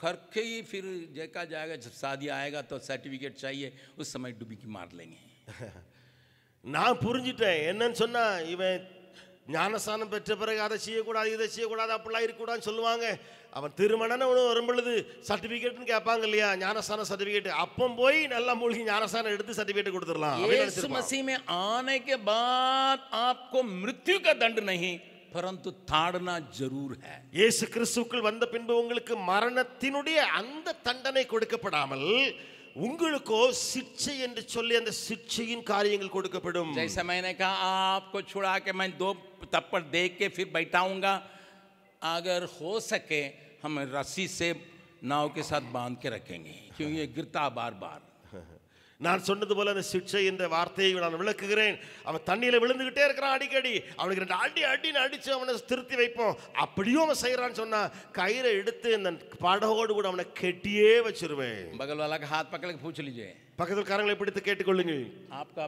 करके ही फिर देखा जाएगा, जब शादी आएगा तो सर्टिफिकेट चाहिए, उस समय डुबकी मार लेंगे. நான் புரிஞ்சிட்டேன் என்னன்னு சொன்னா, இவன் ஞானஸ்நானம் பெற்ற பிறகு அதை செய்யக்கூடாது இதை செய்யக்கூடாது அப்படிலாம் இருக்கக்கூடாதுன்னு சொல்லுவாங்க. அவன் திருமணம்னு ஒன்று வரும் பொழுது சர்டிஃபிகேட்னு கேட்பாங்க இல்லையா, ஞானஸ்நான சர்டிஃபிகேட். அப்போ போய் நல்லா மூழ்கி ஞானஸ்நானம் எடுத்து சர்டிஃபிகேட் கொடுத்துடலாம். यीशु मसीह में आने के बाद आपको मृत्यु का दंड नहीं, परंतु ताड़ना जरूर है. இயேசு கிறிஸ்துவுக்குள் வந்த பின்பு உங்களுக்கு மரணத்தினுடைய அந்த தண்டனை கொடுக்கப்படாமல் உங்களுக்கோ சிக்ஷை என்று சொல்லி அந்த சிக்ஷையின் காரியங்கள் கொடுக்கப்படும். जैसे मैंने कहा आपको छुड़ा के मैं 2 थप्पड़ दे के फिर बैठाऊंगा, अगर हो सके हम रस्सी से नाव के साथ बांध के रखेंगे, क्योंकि ये गिरता बार बार. நான் சொன்னது போல அந்த சிக்ஷை என்ற வார்த்தையை நான் விளக்குகிறேன். அவன் தண்ணியில விழுந்துகிட்டே இருக்கிறான் அடிக்கடி, அவனுக்கு 2 அடி அடின்னு அடிச்சு அவனை திருத்தி வைப்போம். அப்படியும் அவன் செய்யறான்னு சொன்னா கயிறை எடுத்து அந்த படகோடு கூட அவனை கெட்டியே வச்சிருவேன். बगल वाला का हाथ पकड़ के पूछ लीजिए, பக்கத்தில் கரங்களை பிடித்து கேட்டுக்கொள்ளுங்கள், आपका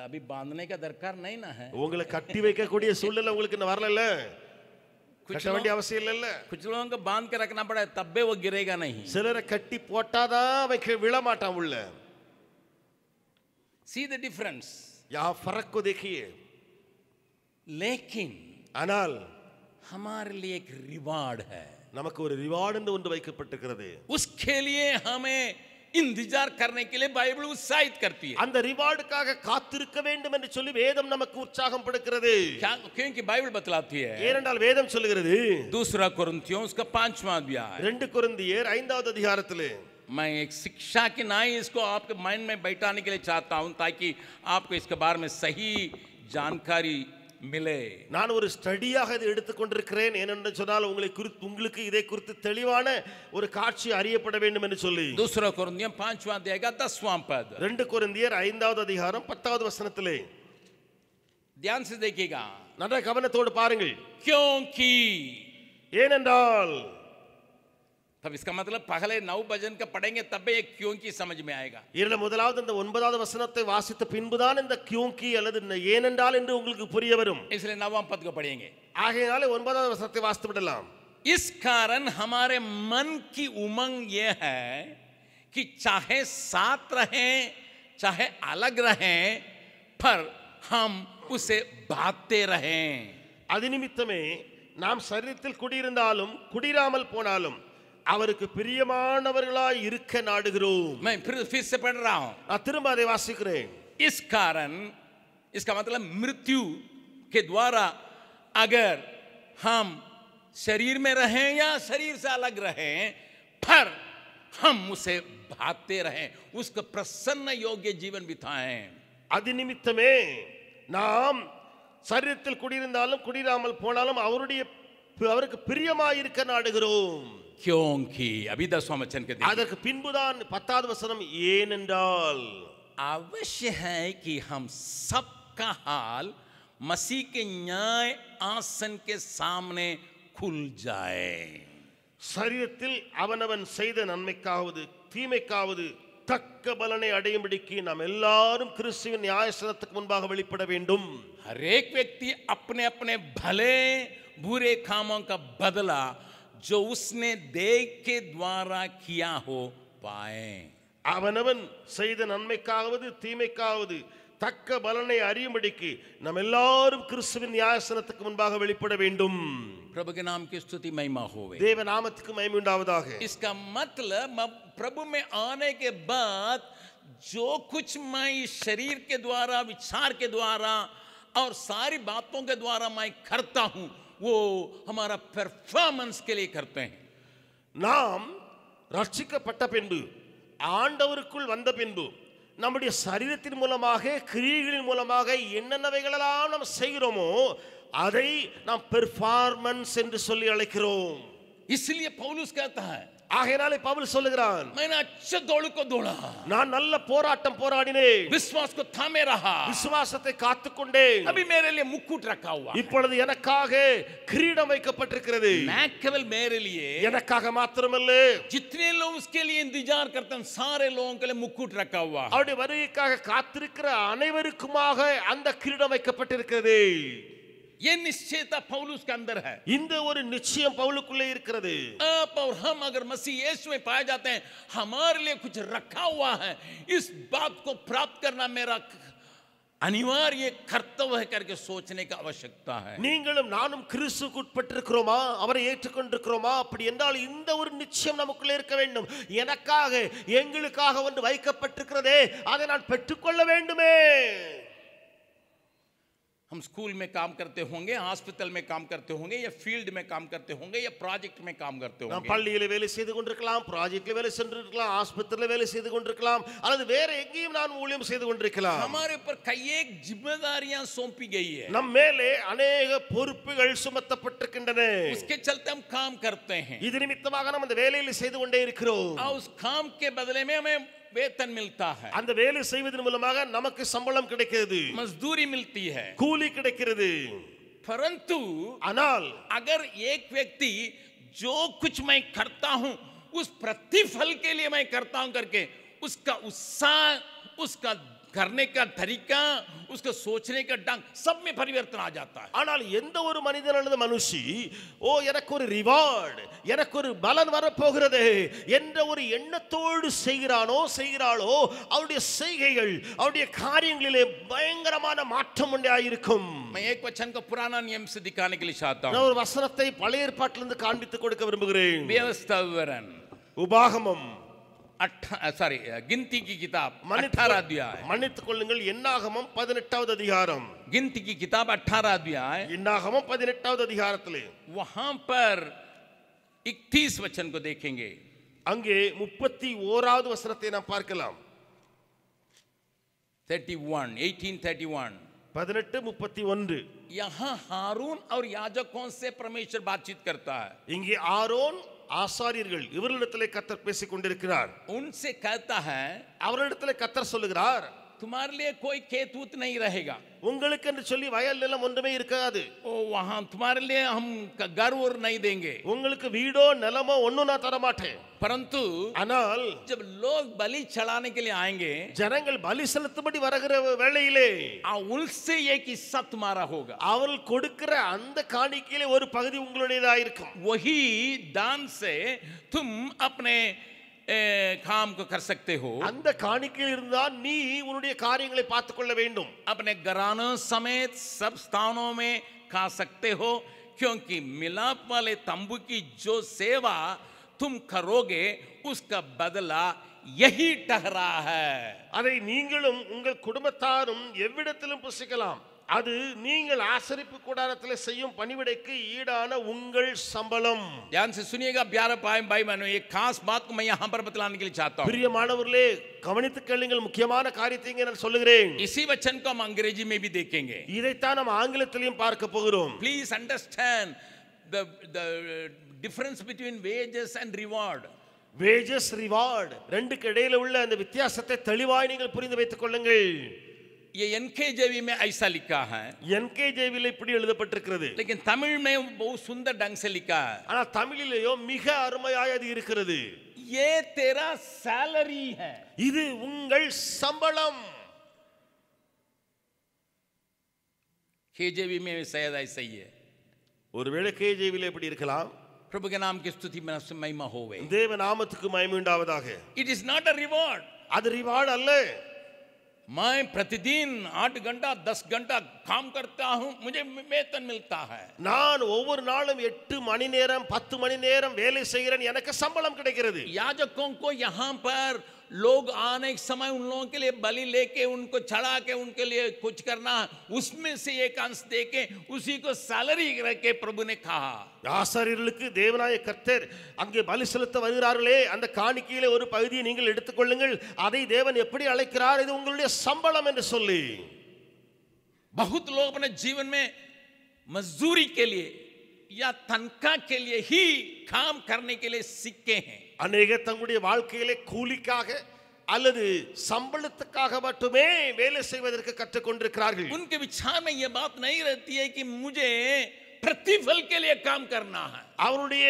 अभी बांधने का दरकार नहीं ना है? உங்களை கட்டி வைக்கக்கூடிய சூழ்நிலை உங்களுக்கு இன்னும் வரல, கட்ட வேண்டிய அவசியம் இல்ல. कुछ लोगों को बांध के रखना पड़ा है, तब भी वो गिरेगा नहीं. சிலரை கட்டி போட்டாதான் அவன் விழ மாட்டான் உள்ள. See the difference. यहाँ फर्क को देखिए. लेकिन ஆனால் हमारे लिए एक रिवार्ड है. நமக்கு ஒரு ரிவார்டு என்று ஒன்று வைக்கப்பட்டிருக்கிறது. उसके लिए हमें इंतजार करने के लिए बाइबल उत्साहित करती है. அந்த ரிவார்டுக்காக காத்திருக்க வேண்டும் என்று சொல்லி வேதம் நமக்கு உற்சாகம் படுகிறது. क्योंकि बाइबल बतलाती है, ஏனென்றால் வேதம் சொல்லுகிறது, दूसरा कुरिन्थियों उसका 5वां अध्याय 2 கொரிந்தியர் 5வது அதிகாரத்திலே, मैं एक शिक्षा की नाई इसको आपके माइंड में बैठाने के लिए चाहता हूं, ताकि आपको इसके बारे में सही जानकारी मिले. நான் ஒரு ஸ்டடியாக இதை எடுத்துக்கொண்டிருக்கிறேன். ஏனென்று சொன்னால் உங்களுக்கு இதை குறித்து தெளிவான ஒரு காட்சி அறியப்பட வேண்டும் என்று சொல்லி. दूसरा कुरिन्थियों 5वां अध्याय का 10वां पद, 2 கொரிந்தியர் 5வது அதிகாரம் 10வது வசனத்திலே, ध्यान से देखिएगा, நல்ல கவனத்தோடு பாருங்கள். क्योंकि ஏனென்றால் तब इसका मतलब पहले 9 भजन का पढ़ेंगे तब ये क्यों की समझ में आएगा. இதுல முதலாவது இந்த 9வது வசனத்தை வாசித்த பின்புதான் இந்த கியூங்கி அல்லது இந்த ஏனென்றால் என்று உங்களுக்கு புரிய வரும். इसलिए 9वां पद को पढ़ेंगे. ஆகையால 9வது வசனத்தை வாசித்து விடலாம். इस कारण हमारे मन की उमंग यह है कि चाहे साथ रहें चाहे अलग रहें पर हम उसे बांधते रहें. அதிநிமித்தமே நாம் சரீரத்தில் குடியிருந்தாலும் குடிராமல் போனாலும் அவருக்கு பிரியமானவர்களாய் இருக்க நாடுகிறோம். मैं फिर से पढ़ रहा हूं. நான் திரும்ப அதை வாசிக்கிறேன். इस कारण इसका मतलब मृत्यु के द्वारा अगर हम शरीर में रहें या शरीर से अलग रहें पर हम उसे भाते रहें, उसको प्रसन्न योग्य जीवन बिताएं. அதிநிமித்தமே நாம் சரீரத்தில் குடியிருந்தாலும் குடிராமல் போனாலும் அவருக்கு பிரியமாய் இருக்க நாடுகிறோம். क्योंकि अभी 10वां वचन के देखिए. அதற்கு பின்புதான் 10வது வசனம் ஏனென்றால் अवश्य है कि हम सबका हाल मसीह के न्याय आसन के सामने खुल जाए. சரீரத்தில் அவனவன் செய்த நன்மைக்காவது தீமைக்காவது தக்க பலனை அடையும்படிக்கு நாம் எல்லாரும் கிறிஸ்துவின் நியாயாசனத்துக்கு முன்பாக வெளிப்பட வேண்டும். हर एक व्यक्ति अपने अपने भले बुरे कामों का बदला जो उसने देह के द्वारा किया हो पाए. அவனவன் செய்த நன்மைக்காவது தீமைக்காவது தக்க பலனை அறியும்படிக்கு நாம் எல்லாரும் கிறிஸ்துவின் நியாயாசனத்துக்கு முன்பாக வெளிப்பட வேண்டும். प्रभु के नाम की स्तुति महिमा होवे. தேவ நாமத்துக்கு மகிமை உண்டாவதாக. इसका मतलब प्रभु में आने के बाद जो कुछ मैं इस शरीर के द्वारा विचार के द्वारा और सारी बातों के द्वारा मैं करता हूं वो हमारा परफॉर्मेंस के लिए करते हैं. நாம் ரட்சிக்கப்பட்ட பின்பு ஆண்டவருக்குள் வந்த பின்பு நம்முடைய சரீரத்தின் மூலமாக கிரியைகளின் மூலமாக என்னென்னவைகளெல்லாம் நாம் செய்கிறோமோ அதை நாம் பெர்ஃபார்மன்ஸ் என்று சொல்லி அழைக்கிறோம். इसलिए पौलुस कहता है ஆகையாலே பவுல் சொல்லுகிறான், मैंने अच्छे दौड़ को दौड़ा, நான் நல்ல போராட்டம் போராடினேன், विश्वास को थामे रहा, விசுவாசத்தை காத்துக்கொண்டேன், अभी मेरे लिए मुकुट रखा हुआ, இப்பொழுது எனக்காக கிரீடம் வைக்கப்பட்டிருக்கிறது. मैं केवल मेरे लिए, எனக்காக மாத்திரமல்ல जितने लोग उसके लिए इंतजार करते हैं सारे लोगों के लिए मुकुट रखा हुआ. அவருடைய வருகைக்காக காத்திருக்கிற அனைவருக்குமாக அந்த கிரீடம் வைக்கப்பட்டிருக்கிறது. ये निश्चयता पौलुस के अंदर है. இந்த ஒரு நிச்சயம் பவுலுக்குள்ளே இருக்கிறது. आप और हम अगर मसीह यीशु में पाए जाते हैं हमारे लिए कुछ रखा हुआ है, इस बात को प्राप्त करना मेरा अनिवार्य कर्तव्य है करके सोचने की आवश्यकता है. நீங்களும் நானும் கிறிஸ்துவுக்கு உட்பட்டிருக்கிறோமா, அவரை ஏற்றுக்கொண்டிருக்கிறோமா? அப்படி என்றால் இந்த ஒரு நிச்சயம் நமக்குள்ளே இருக்க வேண்டும். எனக்காக எங்களுக்காக ஒன்று வைக்கப்பட்டிருக்கிறதே, அதை நான் பெற்றுக்கொள்ள வேண்டுமே. हम स्कूल में काम करते होंगे, हॉस्पिटल में काम करते होंगे, या फील्ड में काम करते होंगे, या प्रोजेक्ट में काम करते நாம் होंगे. பள்ளியில வேலை செய்து கொண்டிருக்கலாம், ப்ராஜெக்ட்ல வேலை சென்றிருக்கலாம், ஆஸ்பத்திரியில வேலை செய்து கொண்டிருக்கலாம், அல்லது வேற எங்கேயும் நான் ஊழியம் செய்து கொண்டிருக்கலாம். हमारे ऊपर कई एक जिम्मेदारियां सौंपी गई है, நம் மேலே अनेक பொறுப்புகள் சுமத்தப்பட்டிருக்கின்றன. उसके चलते हम काम करते हैं இது நிமித்தமாக நாம் அந்த வேலையில செய்து கொண்டே இருக்கிறோம். और उस काम के बदले में हमें वेतन मिलता है, அந்த வேலை செய்வதன் மூலமாக நமக்கு சம்பளம் கிடைக்கிறது, मजदूरी मिलती है. கூலி கிடைக்கிறது. परंतु ஆனால் अगर एक व्यक्ति जो कुछ मैं करता हूं उस प्रतिफल के लिए मैं करता हूं करके उसका उत्साह, उसका करने का तरीका, उसका सोचने का ढंग सब में परिवर्तन आ जाता है. ஆனால் எந்த ஒரு மனிதன் அல்லது மனுஷி எனக்கு ஒரு ரிவார்டு, எனக்கு ஒரு பலன் வரப்போகிறது என்ற ஒரு எண்ணத்தோடு செய்கிறாளோ அவருடைய செய்கைகள், அவருடைய காரியங்களிலே பயங்கரமான மாற்றம் உண்டாயிருக்கும். मैं एक वचन को पुराना नियम से दिखाने के लिए चाहता हूं. நான் ஒரு வசனத்தை பழைய ஏற்பாட்டிலிருந்து காண்பித்து கொடுக்க விரும்புகிறேன். व्यवस्था विवरण உபாகமம் गिनती की किताब 18 अध्याय, மன்னித்துக் கொள்ளுங்கள், என்னாகமம் 18வது அதிகாரம். गिनती की किताब 18 अध्याय, என்னாகமம் 18வது அதிகாரத்திலே वहां पर 31 वचन को देखेंगे. அங்கே 31வது வசனத்தை நாம் பார்க்கலாம். 18:31 18:31. यहां हारून और याजकों से परमेश्वर बातचीत करता है. இங்கே ஆரோன் ஆசாரியர்கள் இவர்களிடத்திலே கர்த்தர் பேசிக் கொண்டிருக்கிறார். उनसे कहता है, அவர்களிடத்திலே கர்த்தர் சொல்லுகிறார், तुम्हारे लिए कोई खेत ऊत नहीं रहेगा, உங்களுக்கு என்று சொல்லி வயல் நிலம் ஒன்றுமே இருக்காது. ओ वहां तुम्हारे लिए हम घर और नहीं देंगे, உங்களுக்கு வீடோ நிலமோ ஒண்ணும் நான் தர மாட்டேன். परंतु ஆனால் जब लोग बलि चढ़ाने के लिए आएंगे, ஜனங்கள் பலி செலுத்தும்படி வருகிற வேளையிலே उनसे एक हिस्सा तुम्हारा होगा, அவர்கள் கொடுக்கிற அந்த காணிக்கையிலே ஒரு பகுதி உங்களுடையதா இருக்கும். वही दान से तुम अपने काम को कर सकते हो, அந்த காணிக்கையில் இருந்தால் நீ உன்னுடைய காரியங்களை பார்த்துக் கொள்ள வேண்டும். अपने घरानों समेत सब स्थानों में खा सकते हो, क्योंकि मिलाप वाले तंबू की जो सेवा तुम करोगे उसका बदला यही ठहरा है. அதை நீங்களும் உங்கள் குடும்பத்தாரும் எவ்விடத்திலும் புசிக்கலாம். அது நீங்கள் ஆசரிப்பு கூடாரத்தில் செய்யும் பணிவிடைக்கு ஈடான உங்கள் சம்பளம். ध्यान से सुनिएगा प्यारे भाई बहनों, एक खास बात को मैं यहाँ पर बतलाने के लिए चाहता हूँ. பிரியமானவர்களே, கவனித்து கேளுங்கள், முக்கியமான காரியத்தை இங்கே நான் சொல்லுகிறேன். इसी वचन को हम अंग्रेजी में भी देखेंगे. இதைத்தான் நாம் ஆங்கிலத்திலும் பார்க்க போகிறோம். Please understand the difference between wages and reward. wages reward ரெண்டுக்கு இடையில உள்ள அந்த வித்தியாசத்தை தெளிவாய் நீங்கள் புரிந்து வைத்துக் கொள்ளுங்கள். ये एनकेजेवी में ऐसा लिखा है, என்கேஜேவில இப்படி எழுதப்பட்டிருக்கிறது. लेकिन तमिल में बहुत सुंदर ढंग से लिखा है. ஆனா தமிழிலேயோ மிக அருமையாய் அது இருக்கிறது. ये तेरा सैलरी है, இது உங்கள் சம்பளம். केजेवी में शायद ऐसा ही है. ஒருவேளை கேஜேவில இப்படி இருக்கலாம். प्रभु के नाम की स्तुति में महिमा होवे. தேவ நாமத்துக்கு மகிமை உண்டாவதாக. It is not a reward. அது ரிவார்ட் அல்ல. मैं प्रतिदिन 8 घंटा 10 घंटा काम करता हूं, मुझे वेतन मिलता है. நான் ஒவ்வொரு நாளும் 8 மணி நேரம் 10 மணி நேரம் வேலை செய்கிறேன், எனக்கு சம்பளம் கிடைக்கிறது. याजकों को यहाँ पर लोग आने के समय उन लोगों के लिए बलि लेके उनको चढ़ा के उनके लिए कुछ करना, उसमें से एक अंश देके उसी को सैलरी रखे प्रभु ने कहा. ஆசாரியர்களுக்கு தேவனாய கர்த்தர் அங்கே பலி செலுத்த வருகிறார்களே, அந்த காணிக்கையிலே ஒரு பகுதியை நீங்கள் எடுத்துக்கொள்ளுங்கள், அதை தேவன் எப்படி அழைக்கிறார், இது உங்களுடைய சம்பளம் என்று சொல்லி. बहुत लोग अपने जीवन में मजदूरी के लिए या तनख्वाह के लिए ही काम करने के लिए सीखे हैं. அநேகர் தங்களுடைய வாழ்க்கையிலே கூலிக்காக அல்லது சம்பளத்துக்காக மட்டுமே வேலை செய்வதற்கு கற்றுக்கொண்டிருக்கிறார்கள். उनके विचार में यह बात नहीं रहती है कि मुझे प्रतिफल के लिए काम करना है. அவருடைய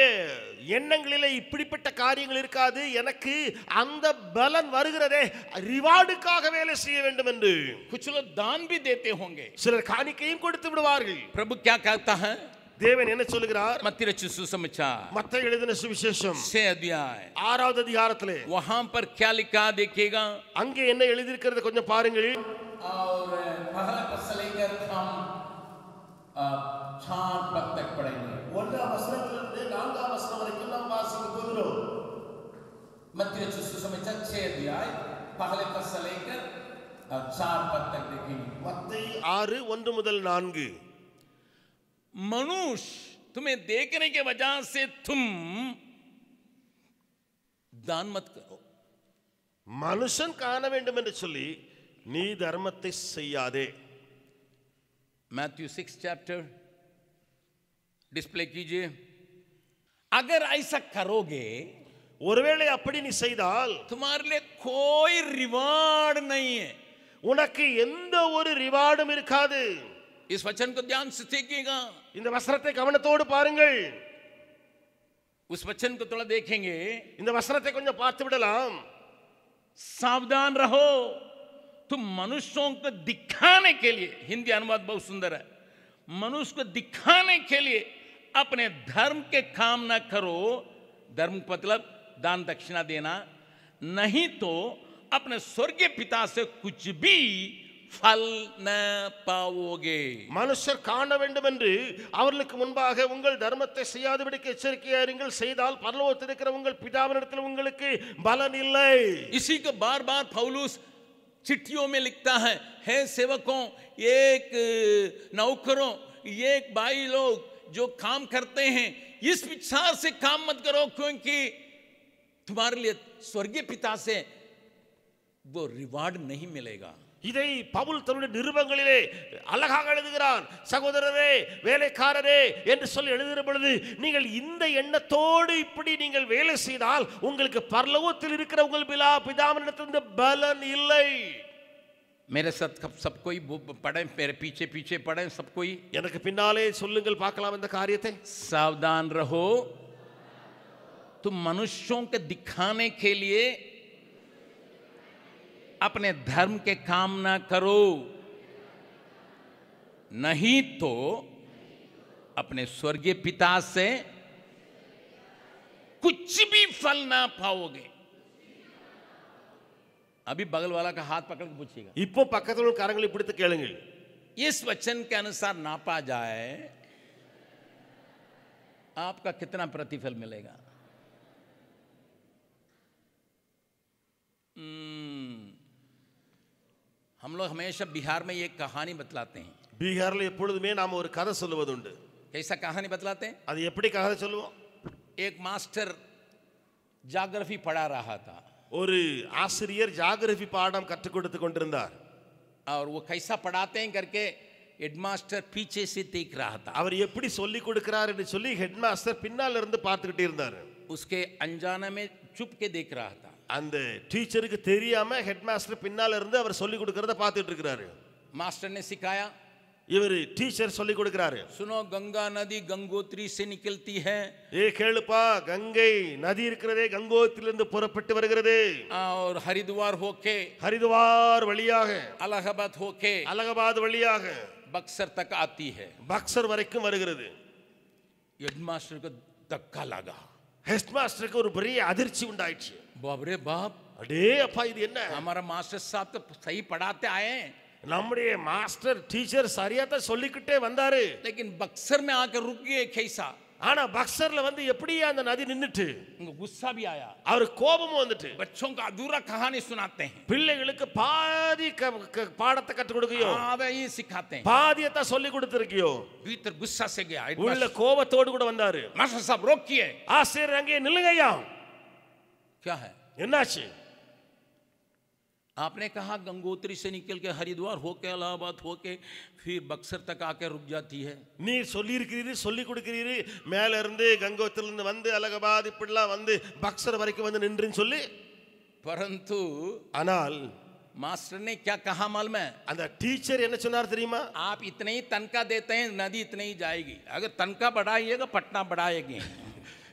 எண்ணங்களிலே இப்படிப்பட்ட காரியங்கள் இருக்காது, எனக்கு அந்த பலன் வருகிறதே ரிவார்டுக்காக வேலை செய்ய வேண்டும் என்று. कुछ लोग दान भी देते होंगे, சிலர் காணிக்கையும் கொடுத்து விடுவார்கள். प्रभु क्या कहता है? தேவன் என்ன சொல்கிறார்? मत्ती रचित सुसमाचार மத்தேயு எழுதின சுவிசேஷம் 6 अध्याय 6வது அதிகாரத்திலே वहां पर क्या लिखा देखिएगा. அங்கே என்ன எழுதியிருக்கிறது கொஞ்சம் பாருங்கள். और पहला पद लेकर हम 4 पद तक पढ़ेंगे. 1ஆம் வசனத்திலிருந்து 4ஆம் வசனம் வரைக்கும் நாம் வாசிக்க போகிறோம். मत्ती रचित सुसमाचार 6 अध्याय पहले पद से लेकर 4 पद तक देखेंगे. மத்தேயு 6 1 முதல் 4. मनुष्य तुम्हें देखने के वजह से तुम दान मत करो. மனுஷன் காண வேண்டும் என்று சொல்லி நீ தர்மத்தை செய்யாதே. मैथ्यू 6 चैप्टर डिस्प्ले कीजिए. अगर ऐसा करोगे, ஒருவேளை அப்படி நீ செய்தால் तुम्हारे लिए कोई रिवार्ड नहीं है. உனக்கு எந்த ஒரு ரிவார்டும் இருக்காது. इस वचन को ध्यान से देखिएगा. இந்த வசனத்தை கவனத்தோடு பாருங்கள். उस वचन को थोड़ा देखेंगे. இந்த வசனத்தை கொஞ்சம் பார்த்து விடலாம். सावधान रहो, तुम मनुष्यों को दिखाने के लिए, हिंदी अनुवाद बहुत सुंदर है, मनुष्य को दिखाने के लिए अपने धर्म के काम ना करो. धर्म मतलब दान दक्षिणा देना, नहीं तो अपने स्वर्गीय पिता से कुछ भी फल न पाओगे. மனுஷர் காண வேண்டும் என்று அவர்களுக்கு முன்பாக உங்கள் தர்மத்தை செய்யாதபடிக்கு எச்சரிக்கையா இருங்கள், செய்தால் பரலோகத்தில் இருக்கிற உங்கள் பிதாவினிடத்தில் உங்களுக்கு பலன் இல்லை. इसी को बार बार पौलुस चिट्ठियों में लिखता है, हे सेवकों, एक नौकरों, एक भाई लोग जो काम करते हैं, इस विचार से काम मत करो, क्योंकि तुम्हारे लिए स्वर्गीय पिता से वो रिवार्ड नहीं मिलेगा. இதை பவுல் தன்னுடைய நிருபங்களிலே அழகாக எழுதுகிறான். சகோதரரே, வேலைக்காரரே என்று சொல்லி எழுதுகிற பொழுது, நீங்கள் இந்த எண்ணத்தோடு இப்படி நீங்கள் வேலை செய்தால் உங்களுக்கு பரலோகத்தில் இருக்கிற உங்கள் பிதாவினிடத்திலிருந்து பலன் இல்லை. मेरे साथ सब कोई पढ़े, मेरे पीछे पीछे पढ़े सब कोई। எனக்கு பின்னாலே சொல்லுங்கள் பார்க்கலாம் இந்த காரியத்தை. सावधान रहो, तुम मनुष्यों के दिखाने के लिए अपने धर्म के काम ना करो, नहीं तो अपने स्वर्गीय पिता से कुछ भी फल ना पाओगे। अभी बगल वाला का हाथ पकड़ के पूछिएगा, இப்போ பக்கத்துல உள்ள கரங்களை பிடித்து கேளுங்கள். इस वचन के अनुसार नापा जाए आपका कितना प्रतिफल मिलेगा? हम लोग हमेशा बिहार में ये कहानी बतलाते हैं। பீகார்ல எப்பொழுதுமே நாம ஒரு கதை சொல்லுவது உண்டு. कैसा कहानी बतलाते हैं? அது எப்படி கதை சொல்லுவோம்? एक मास्टर ज्योग्राफी पढ़ा रहा था ஒரு ஆசிரியர் ஜியோகிராஃபி பாடம் கற்றுக் கொடுத்து கொண்டிருந்தார். और वो कैसा पढ़ाते हैं करके हेडमास्टर पीछे से देख रहा था। அவர் எப்படி சொல்லி கொடுக்கிறார் என்று சொல்லி ஹெட் மாஸ்டர் பின்னால இருந்து பார்த்துக்கிட்டே இருந்தார். उसके अनजाने में चुप के देख रहा था। அந்த டீச்சருக்கு தெரியாம ஹெட் மாஸ்டர் பின்னால இருந்து அவர் சொல்லி கொடுக்கறத பார்த்துட்டு இருக்காரு. मास्टर ने सिखाया, இவர் டீச்சர் சொல்லி கொடுக்கிறாரு. सुनो, गंगा नदी गंगोत्री से निकलती है। ஏ கேளுப்பா, கங்கை நதி இருக்கிறதே கங்கோத்திலிருந்து புறப்பட்டு வருகிறது. और हरिद्वार होके, ஹரித்வார் வழியாக, इलाहाबाद होके, அலகாபாத் வழியாக बक्सर तक आती है। பக்சர் வரைக்கும் வருகிறது. हेडमास्टर को धक्का लगा। ஹெட் மாஸ்டருக்கு ஒரு பெரிய அதிர்ச்சி உண்டாயிடுச்சு. बाप रे बाप, அடே அப்பா, இது என்ன? हमारा मास्टर साहब तो सही पढ़ाते आए, நம்முடைய மாஸ்டர் டீச்சர் சரியா தான் சொல்லிக்கிட்டே வந்தாரு. लेकिन बक्सर में आकर रुक गए कैसा? ஆனா பக்சர்ல வந்து எப்படி அந்த நதி நின்னுட்டு? उनको गुस्सा भी आया। அவருக்கு கோபமும் வந்துட்டு. बच्चों को अधूरा कहानी सुनाते हैं, பிள்ளைகளுக்கு பாதி பாடத்தை கற்றுக் கொடுக்கியோ, आधा ही सिखाते हैं। பாதியத்தை சொல்லி கொடுத்திருக்கியோ. भीतर गुस्सा से गया, உள்ள கோபத்தோடு கூட வந்தாரு. मास्टर साहब रोकिए। ஆசிரியர் அங்கே நில்லுங்கய்யா. क्या है? என்னாச்சு? आपने कहा गंगोत्री से निकल के हरिद्वार होके इलाहाबाद होके फिर बक्सर तक आकर रुक जाती है। நீ சொல்லி இருக்கிறீரு, சொல்லி கொடுக்கிறீரு, மேல இருந்து கங்கோத்திலிருந்து வந்து அலகாபாத் இப்படிலாம் வந்து பக்சர் வரைக்கும் வந்து நின்றுன்னு சொல்லி. परंतु ஆனால் मास्टर ने क्या कहा मालूम है? அந்த டீச்சர் என்ன சொன்னார் தெரியுமா? आप इतने ही तनख्वाह देते हैं, नदी इतने ही जाएगी। अगर तनख्वाह बढ़ाइएगा पटना बढ़ाएगी।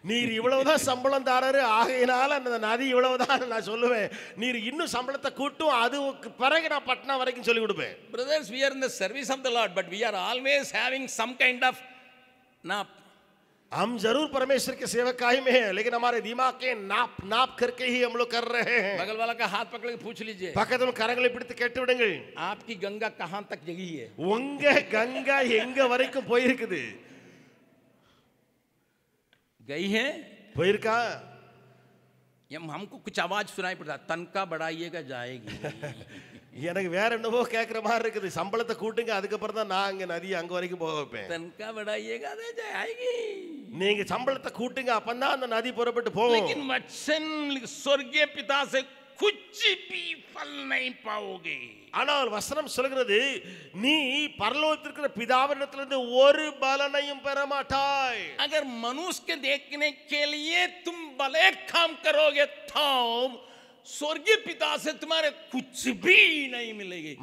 நீர் இவ்வளவுதான் சம்பளம் தாராரு, ஆகையினால அந்த நதி இவ்வளவுதான் நான் சொல்லுவேன். நீர் இன்னும் சம்பளத்தை கூட்டும், அது பிறகு நான் பட்னா வரைக்கும் சொல்லி கொடுப்பேன். Brothers, we are in the service of the Lord, but we are always having some kind of nap. हम जरूर परमेश्वर के सेवकाई में हैं, लेकिन हमारे दिमाग के नाप नाप करके ही हम लोग कर रहे हैं. बगल वाला का हाथ पकड़ के पूछ लीजिए, பக்கத்துல கரங்களை பிடித்து கேட்டு விடுங்கள், आपकी गंगा कहां तक जगी है? உங்க கங்கா எங்க வரைக்கும் போயிருக்குது? गई है? போயிருக்கா? हमको कुछ आवाज सुनाई पड़ता, तनख्वाह बढ़ाइएगा जाएगी। எனக்கு வேற என்னவோ கேட்குற மாதிரி இருக்குது. சம்பளத்தை கூட்டுங்க, அதுக்கப்புறம் தான் நான் அங்கே நதி அங்கே வரைக்கும் போக வைப்பேன். तनख्वाह बढ़ाइएगा तो जाएगी। நீங்க சம்பளத்தை கூட்டுங்க, அப்பதான் அந்த நதி புறப்பட்டு போகும். लेकिन वचन स्वर्गीय पिता से कुछ भी फल नहीं पाओगे। ஆனால் வசனம் சொல்கிறது, நீ பரலோகத்தில் இருக்கிற பிதாவினிடத்திலிருந்து ஒரு பலனையும் பெற மாட்டாய். अगर मनुष्य के देखने के लिए तुम भले काम करोगे तो स्वर्गीय पिता से तुम्हारे कुछ भी नहीं मिलेगी।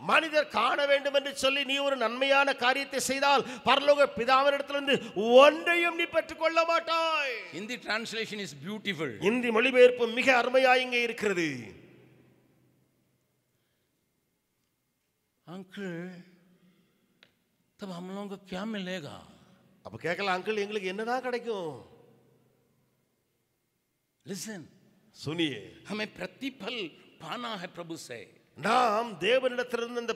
மனிதர் காண வேண்டும் என்று சொல்லி நீ ஒரு நன்மையான காரியத்தை செய்தால் பரலோக பிதாவினிடத்திலிருந்து ஒன்றையும் நீ பெற்றுக் கொள்ள மாட்டாய். Hindi translation is beautiful. Hindi மொழிபெயர்ப்பு மிக அருமையாக இங்கே இருக்கிறது. अंकल, तब हम लोगों को क्या मिलेगा? அப்ப கேட்கலாம், அங்கிள் எங்களுக்கு என்னதான் கிடைக்கும்? लिसन, सुनिए, हमें प्रतिफल पाना है प्रभु से। நாம் தேவனிடத்திலிருந்து அந்த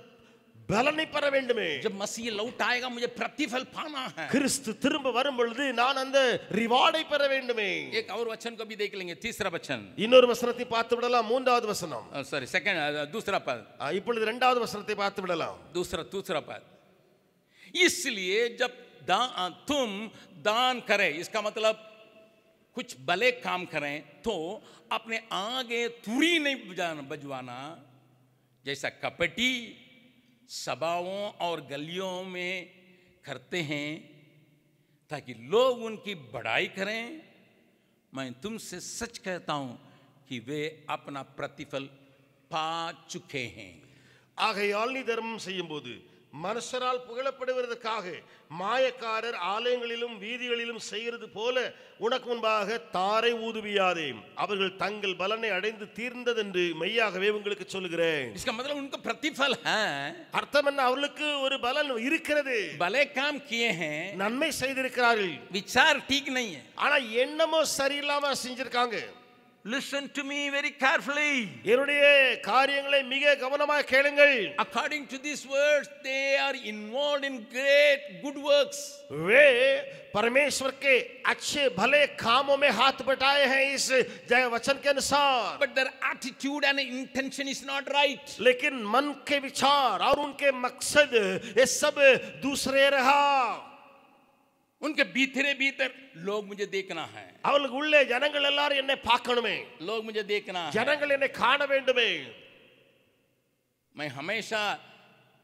பலனை பெற வேண்டுமே. जब मसीह लौट आएगा मुझे प्रतिफल पाना है। கிறிஸ்து திரும்ப வரும் பொழுது நான் அந்த ரிவார்டை பெற வேண்டுமே. एक और वचन को भी देख लेंगे, तीसरा वचन। இன்னொரு வசனத்தை பார்த்து விடலாம், மூன்றாவது வசனம். सॉरी, सेकंड, दूसरा पद। இப்பொழுது இரண்டாவது வசனத்தை பார்த்து விடலாம். दूसरा पद। इसलिए जब तुम दान करे, इसका मतलब कुछ भले काम करें तो अपने आगे तुरी नहीं बजवाना, जैसा कपटी सभाओं और गलियों में करते हैं ताकि लोग उनकी बड़ाई करें। मैं तुमसे सच कहता हूं कि वे अपना प्रतिफल पा चुके हैं। ஆகையால் நீ தர்மம் செய்யும்போது மனுஷரால் புகழப்படுவதற்காக மாயக்காரர் ஆலயங்களிலும் வீதிகளிலும் செய்கிறது போல உனக்கு முன்பாக தாரை ஊதுவியாதே. அவர்கள் தங்கள் பலனை அடைந்து தீர்ந்ததென்று மெய்யாகவே உங்களுக்கு சொல்லுகிறேன். इसका मतलब उनका प्रतिफल है। அர்த்தம் என்ன? அவர்களுக்கு ஒரு பலன் இருக்கிறது. भले काम किए हैं, நன்மை செய்திருக்கிறார்கள், विचार ठीक नहीं है। ஆனா எண்ணமோ சரியில்லாம செஞ்சிருக்காங்க. Listen to me very carefully. என்னுடைய காரியங்களை மிக கவனமாக கேளுங்கள். According to these words, they are involved in great good works. वे परमेश्वर के अच्छे भले कामों में हाथ बटाए हैं इस वचन के अनुसार, But their attitude and intention is not right. लेकिन मन के विचार और उनके मकसद ये सब दूसरे रहा. उनके भीतरे भीतर लोग मुझे देखना है, அவளுக்கு உள்ளே ஜனங்கள் எல்லாரும் என்னை பார்க்கணுமே, लोग मुझे देखना है। ஜனங்கள் என்னை காண வேண்டுமே. मैं हमेशा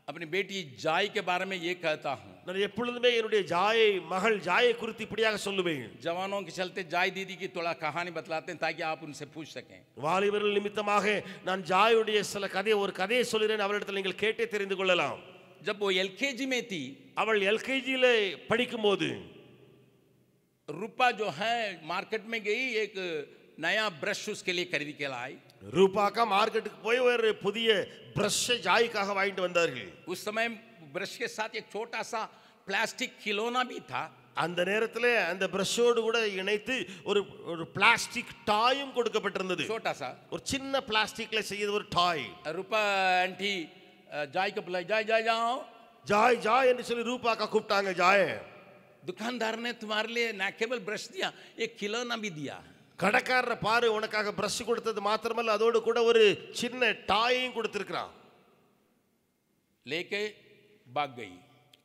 अपनी बेटी जाय के बारे में ये कहता हूँ। நான் எப்பொழுதுமே என்னுடைய ஜாயை மகள் ஜாயை குறித்து இப்படியாக சொல்லுவேன். जवानों के चलते जाय दीदी की थोड़ा कहानी बतलाते हैं ताकि आप उनसे पूछ सकें। வாலிபர்கள் நிமித்தமாக நான் ஜாயுடைய சில ஒரு கதையை சொல்கிறேன், அவளிடத்தில் நீங்கள் கேட்டே தெரிந்து கொள்ளலாம். जब वो एलकेजी में थी, அவள் எல்கேஜியில படிக்கும்போது रूपा जो है मार्केट में गई, एक नया ब्रश उसके लिए खरीद के लाई। ரூபாக்கா மார்க்கெட்டுக்கு போய் ஒரு புதிய பிரஷ் ஜாய்க்காக வாங்கிட்டு வந்தார்கள். उस समय ब्रश के साथ एक छोटा सा प्लास्टिक खिलौना भी था। அந்த நேரத்தில் அந்த பிரஷோடு கூட இணைத்து ஒரு பிளாஸ்டிக் டாயும் கொடுக்கப்பட்டிருந்தது. छोटा सा ஒரு சின்ன பிளாஸ்டிக்ல செய்த ஒரு டாய். रूपा आंटी जाय को बुलाई, जाय जाय जाओ, ஜாய் ஜாய் என்று சொல்லி ரூபாக்கா கூப்பிட்டாங்க ஜாய். दुकानदार ने तुम्हारे लिए ना केवल ब्रश दिया, एक खिलौना भी दिया। கடைக்காரரை பாரு, உனக்காக பிரஷ் கொடுத்தது மாத்திரமல்ல அதோடு கூட ஒரு சின்ன டாயையும் கொடுத்திருக்கிறான். लेके भाग गई।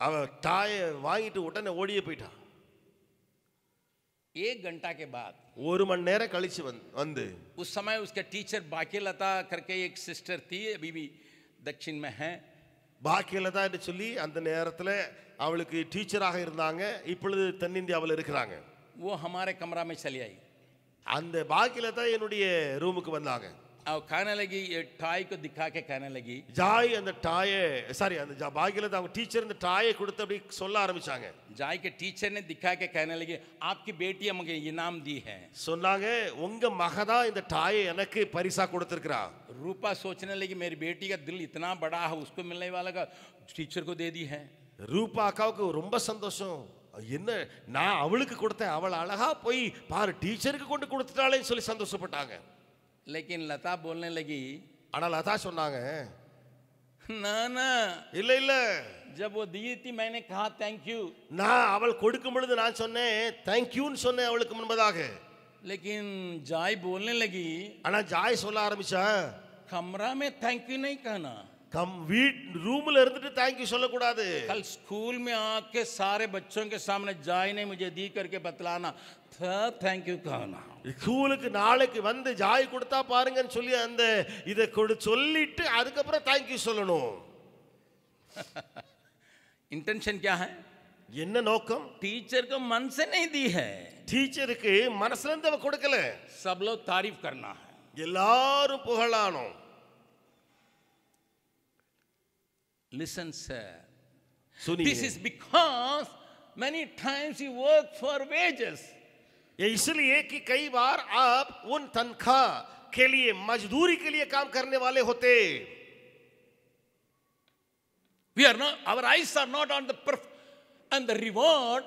அவ டாயை வாங்கிட்டு உடனே ஓடியே போயிட்டான். 1 घंटा के बाद, ஒரு மணி நேரம் கழிச்சு வந்து उस समय उसके टीचर बाकीलता करके एक सिस्टर थी, अभी भी दक्षिण में है। பாக்கியலதா என்று சொல்லி அந்த நேரத்தில் அவளுக்கு டீச்சராக இருந்தாங்க, இப்பொழுது தென்னிந்தியாவில் இருக்கிறாங்க. वो हमारे कमरा में चली आई அந்த பாக்கியலதா என்னுடைய ரூமுக்கு வந்தாங்க. और कहने लगी, ये टाई को दिखा के कहने लगी, ஜாய் அந்த டாயை அந்த பாக்கியலதா அவங்க டீச்சர் இந்த டாயை கொடுத்து அப்படி சொல்ல ஆரம்பிச்சாங்க. जाय के टीचर ने दिखा के कहने लगे, आपकी बेटी हमको इनाम दी है। சொன்னாங்க, உங்க மகதான் இந்த டாயை எனக்கு பரிசா கொடுத்திருக்கிறா. रूपा सोचने लगी, मेरी बेटी का दिल इतना बड़ा है, उसको मिलने वाला का टीचर को दे दी है। ரூபா அக்காவுக்கு ரொம்ப சந்தோஷம். என்ன நான் அவளுக்கு கொடுத்தேன், அவள் அழகா போய் பாரு டீச்சருக்கு கொண்டு கொடுத்துட்டாளேன்னு சொல்லி சந்தோஷப்பட்டாங்க. लेकिन लता बोलने लगी, ஆனால் லதா சொன்னாங்க, ना ना, இல்ல இல்ல, जब वो दी थी मैंने कहा थैंक यू, நான் அவள் கொடுக்கும் பொழுது நான் சொன்னேன் தேங்க்யூன்னு சொன்னேன் அவளுக்கு முன்பதாக. लेकिन जाय बोलने लगी, ஆனா ஜாய் சொல்ல ஆரம்பிச்சா, कमरा में थैंक यू नहीं कहना, ரூம்ல இருந்துட்டு தேங்க்யூ சொல்லக்கூடாது. कल स्कूल में आके सारे बच्चों के सामने जाय ने मुझे दी करके बतलाना था, थैंक यू कहना. ஸ்கூலுக்கு நாளைக்கு வந்து ஜாய் கொடுத்தா பாருங்கன்னு சொல்லி அந்த இதை சொல்லிட்டு அதுக்கப்புறம் தேங்க்யூ சொல்லணும். इंटेंशन क्या है? என்ன நோக்கம்? टीचर को मन से नहीं दी है, டீச்சருக்கு மனசுல இருந்து அவ கொடுக்கல, सब लोग तारीफ करना है, எல்லாரும் புகழானோம். Listen sir, सुनिए, this is because many times you work for wages. ये इसलिए कि कई बार आप उन तनख्वाह के लिए मजदूरी के लिए काम करने वाले होते. We are not, our eyes are not on the reward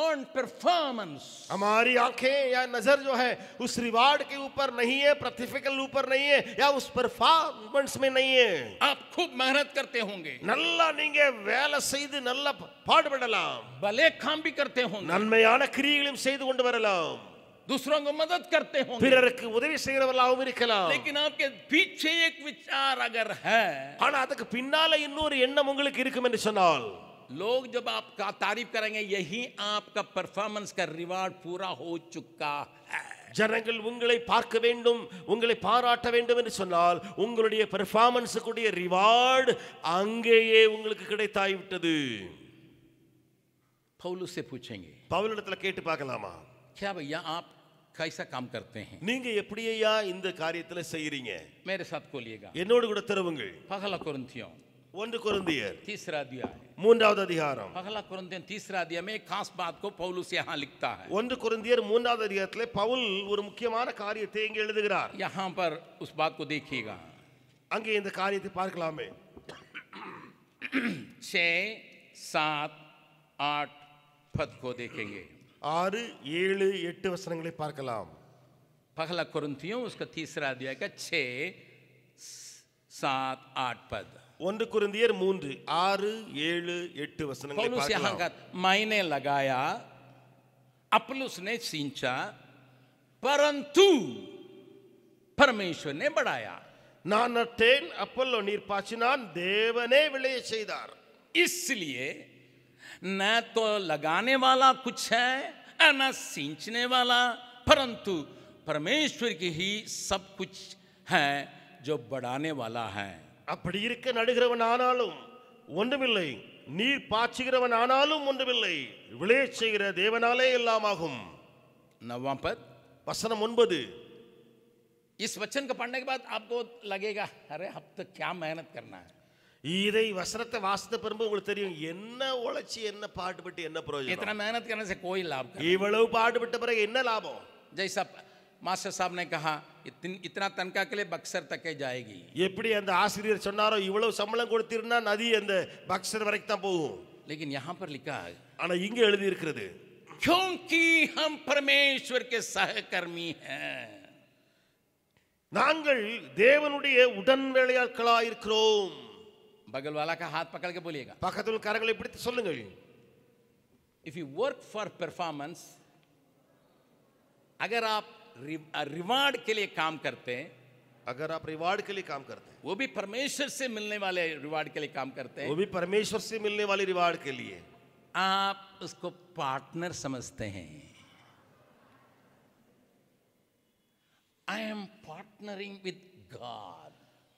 on performance. हमारी आंखें या नजर जो है उस रिवार्ड के ऊपर नहीं है, प्रतिफल ऊपर नहीं है, या उस परफॉर्मेंस में नहीं है. आप खूब मेहनत करते होंगे, நல்லா நீங்க வேலை செய்து நல்லா பாடுபடலாம், भले काम भी करते होंगे, நன்மையான கிரியைகளும் செய்து கொண்டு வரலாம், दूसरों को मदद करते होंगे, பிறருக்கு உதவி செய்கிறவர்களாகவும் இருக்கலாம். लेकिन आपके पीछे एक विचार अगर है, ஆனா அதுக்கு பின்னால இன்னொரு எண்ணம் உங்களுக்கு இருக்கும் என்று சொன்னால், लोग जब आपका तारीफ करेंगे, यही आपका परफॉर्मेंस का रिवार्ड पूरा हो चुका है. ஜனங்கள் உங்களை பார்க்க வேண்டும், உங்களை பாராட்ட வேண்டும் என்று சொன்னால் உங்களுடைய பெர்ஃபார்மன்ஸுக்குடைய ரிவார்டு அங்கேயே உங்களுக்கு கிடைத்தாய் விட்டது. पौलुस से पूछेंगे, பவுலிடத்துல கேட்டு பார்க்கலாமா? क्या भैया आप कैसा काम करते हैं? நீங்க எப்படியா இந்த காரியத்துல செய்றீங்க? मेरे साथ खोलिएगा என்னோடு கூட திறவுங்கள். पहला कुरिन्थियों 1 கொரிந்தியர் तीसरा अध्याय। 3வது அதிகாரம். पहला कुरिन्थियों तीसरा अध्याय में एक खास बात को पौलुस यहाँ लिखता है। 1 கொரிந்தியர் 3வது அதிகாரத்திலே பவுல் ஒரு முக்கியமான காரியத்தை இங்கே எழுதுகிறார். यहाँ पर उस बात को देखिएगा। அங்கே இந்த காரியத்தை பார்க்கலாமே. 6, 7, 8 पद को देखेंगे। 6, 7, 8 வசனங்களை பார்க்கலாம். पहला कुरिन्थियों उसका तीसरा अध्याय का 6, 7, 8 पद। 1 கொரிந்தியர் 3, 6, 7, 8 वचनங்களை पौलुस यहाँ का பார்க்கலாம். मैंने लगाया, अपुल्लोस ने सींचा, परंतु परमेश्वर ने बढ़ाया। நான் நட்டேன், அப்பல்லோ நீர் பாய்ச்சினான், தேவனே விளைய செய்தார். इसलिए न तो लगाने वाला कुछ है न सींचने वाला, परंतु परमेश्वर की ही सब कुछ है जो बढ़ाने वाला है। அப்படி இருக்க நடுகிறவன் ஆனாலும் ஒன்றுமில்லை, நீர் பாய்ச்சுகிறவன் ஆனாலும் ஒன்றுமில்லை, விளைய செய்கிற தேவனாலே எல்லாமாகும். 9वां पद। வசனம் 9. इस वचन को पढ़ने के बाद आपको लगेगा अरे अब तो क्या मेहनत करना है। இதை வசனத்தை வாசித்த பிறகு உங்களுக்கு தெரியும் என்ன உழைச்சி என்ன பாடுபட்டு என்ன பிரயோஜனம். इतना मेहनत करने से कोई लाभ नहीं। இவ்வளவு பாடுபட்ட பிறகு என்ன லாபம்? जैसा मास्टर साहब ने कहा इतना तनखा के लिए बक्सर तक जाएगी। எப்படி அந்த ஆசிரியர் சொன்னாரோ இவ்வளவு சம்பளம் கொடுத்திருந்தா நதி அந்த பக்சர் வரைக்கும் தான் போகும். लेकिन यहाँ पर लिखा है ஆனா இங்க எழுதி இருக்கிறது क्योंकि हम परमेश्वर के सहकर्मी हैं। நாங்கள் தேவனுடைய உடன்வேலையாட்களாய் இருக்கிறோம். बगल वाला का हाथ पकड़ के बोलिएगा, பக்கத்துல கரங்களை பிடித்து சொல்லுங்கள். If you work for performance, अगर आप रिवार्ड के लिए काम करते हैं, अगर आप रिवार्ड के लिए काम करते हैं, वो भी परमेश्वर से मिलने वाले रिवार्ड के लिए काम करते वो हैं, भी परमेश्वर से मिलने वाले रिवार्ड के लिए आप उसको पार्टनर समझते हैं। I am partnering with God.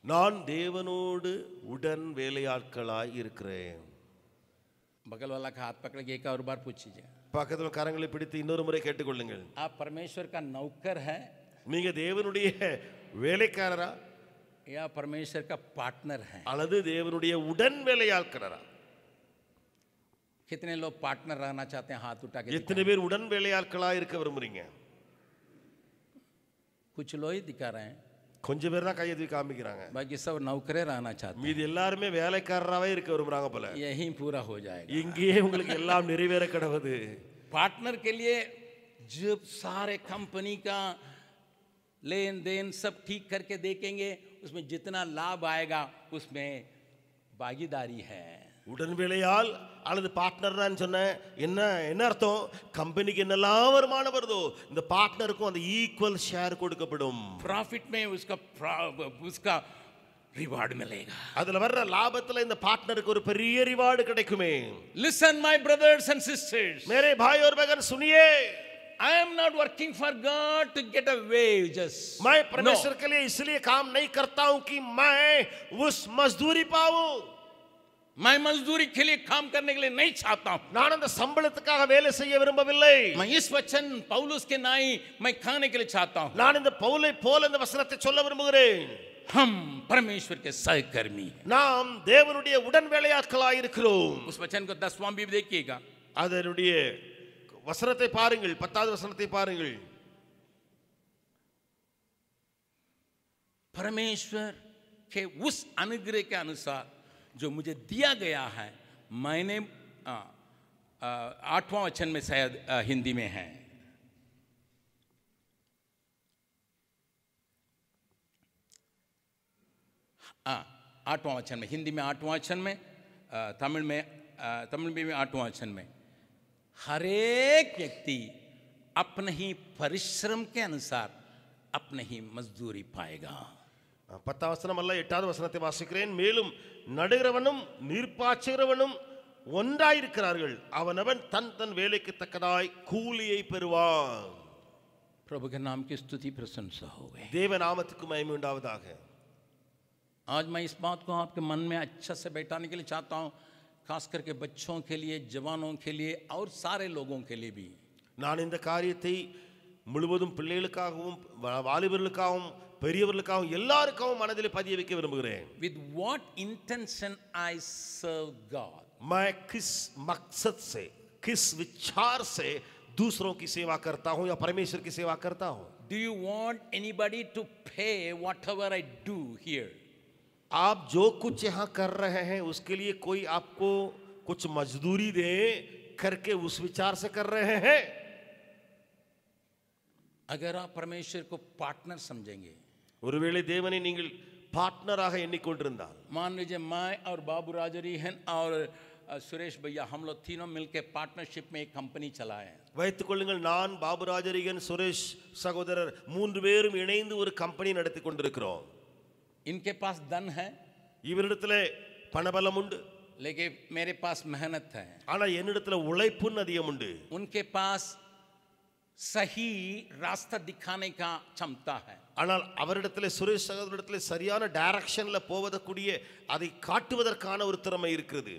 நான் தேவனோடு உடன் வேலையாட்களாய் இருக்கிறேன். बगल वाला का हाथ पकड़ के एक और बार पूछिए, பக்கத்துல கரங்களை பிடித்து இன்னொரு முறை கேட்டுக்கொள்ளுங்கள். आप परमेश्वर का नौकर है நீங்க தேவனுடைய வேலைக்காரரா या परमेश्वर का पार्टनर है? அல்லது தேவனுடைய உடன் வேலையாட்களரா? कितने लोग पार्टनर रहना चाहते हैं? हाथ उठा के எத்தனை பேர் உடன் வேலையாட்களாய் இருக்க விரும்புறீங்க? कुछ लोग ही दिखा रहे हैं, கொஞ்சம் பேர் தான் கையை தூக்கி காமிக்கிறாங்க. बाकी सब नौकरे रहना चाहते மீதி எல்லாருமே வேலைக்காரராவே இருக்க விரும்புறாங்க போல. हैं। यही पूरा हो जाएगा। இங்கேயே உங்களுக்கு எல்லாம் நிறைவேற கடவுது. पार्टनर के लिए जब सारे कंपनी का लेन देन सब ठीक करके देखेंगे, उसमें जितना लाभ आएगा उसमें भागीदारी है। உடன் வேலையால் அல்லது பார்ட்னர்னு சொன்ன என்ன என்ன அர்த்தம்? கம்பெனிக்கு என்னெல்லாம் வருமானம் வருதோ இந்த பார்ட்னருக்கும் அந்த ஈக்குவல் ஷேர் கொடுக்கப்படும். प्रॉफिट में उसका रिवार्ड मिलेगा। அதுல வர்ற லாபத்துல இந்த பார்ட்னருக்கு ஒரு பெரிய ரிவார்டு கிடைக்குமே. Listen my brothers and sisters, मेरे भाई और बहन सुनिए, I am not working for God to get a wages. मैं परमेश्वर के लिए इसलिए काम नहीं करता हूं कि मैं उस मजदूरी पाऊं. मैं मजदूरी के लिए काम करने के लिए नहीं चाहता हूं। நான் அந்த சம்பளத்துக்காக வேலை செய்ய விரும்பவில்லை. मैं इस वचन पौलुस के नाई मैं खाने के लिए चाहता हूं। நான் இந்த பவுலை போல இந்த வசனத்தை சொல்ல விரும்புகிறேன். हम परमेश्वर के सहकर्मी हैं। நாம் தேவனுடைய உடன் வேலையாட்களாய் இருக்கிறோம். उस वचन को 10वां भी देखिएगा। அதனுடைய வசனத்தை பாருங்கள், 10வது வசனத்தை பாருங்கள். परमेश्वर के उस अनुग्रह के अनुसार जो मुझे दिया गया है, मैंने 8वां वचन में शायद हिंदी में है, आठवां वचन में, हिंदी में 8वां वचन में, तमिल में 8वां वचन में, हरेक व्यक्ति अपने ही परिश्रम के अनुसार अपने ही मजदूरी पाएगा। 10வது வசனம் அல்ல 8வது வசனத்தை வாசிக்கிறேன். மேலும் நடுகிறவனும் நீர்ப்பாய்ச்சுகிறவனும் ஒன்றாயிருக்கிறார்கள், அவனவன் தன் தன் வேலைக்கு தக்கதாய் கூலியை பெறுவான். प्रभु के नाम की स्तुति प्रशंसा हो गई। தேவ நாமத்துக்கு மகிமை உண்டாவதாக. आज मैं इस बात को आपके मन में अच्छा से बैठाने के लिए चाहता हूँ, खास करके बच्चों के लिए, जवानों के लिए और सारे लोगों के लिए भी। நான் இந்த காரியத்தை முழுவதும் பிள்ளைகளுக்காகவும் வாலிபர்களுக்காகவும் பெரியவர்களுக்காகவும் எல்லாருக்காகவும் மனதிலே பதிய வைக்க விரும்புகிறேன். With what intention I serve God? मैं किस मकसद से, किस विचार से दूसरों की सेवा करता हूं या परमेश्वर की सेवा करता हूं? Do you want anybody to pay whatever I do here? आप जो कुछ यहां कर रहे हैं उसके लिए कोई आपको कुछ मजदूरी दे करके उस विचार से कर रहे हैं? अगर आप परमेश्वर को पार्टनर समझेंगे, ஒருவேளை தேவனை நீங்கள் பார்ட்னராக எண்ணிக்கொண்டிருந்தால், मान लीजिए मैं और बाबू राजरी हैं और सुरेश भैया हम लोग तीनों मिलकर पार्टनरशिप में एक कंपनी चलाए हैं. வைத்துக் கொள்ளுங்கள், நான் பாபுராஜரிகன் சுரேஷ் சகோதரர் 3 பேரும் இணைந்து ஒரு கம்பெனி நடத்தி கொண்டிருக்கிறோம். इनके पास धन है, இவரிடத்திலே பணபலம் உண்டு, लेकिन मेरे पास मेहनत है. ஆனா என்னிடத்துல உழைப்புன்னு அதிகம் உண்டு. उनके पास सही रास्ता दिखाने का क्षमता है. ஆனால் அவரிடத்திலே சுரேஷ் சகோதரிடத்திலே சரியான டைரக்ஷன்ல போவதற்குரிய அதை காட்டுவதற்கான ஒரு திறமை இருக்கிறது.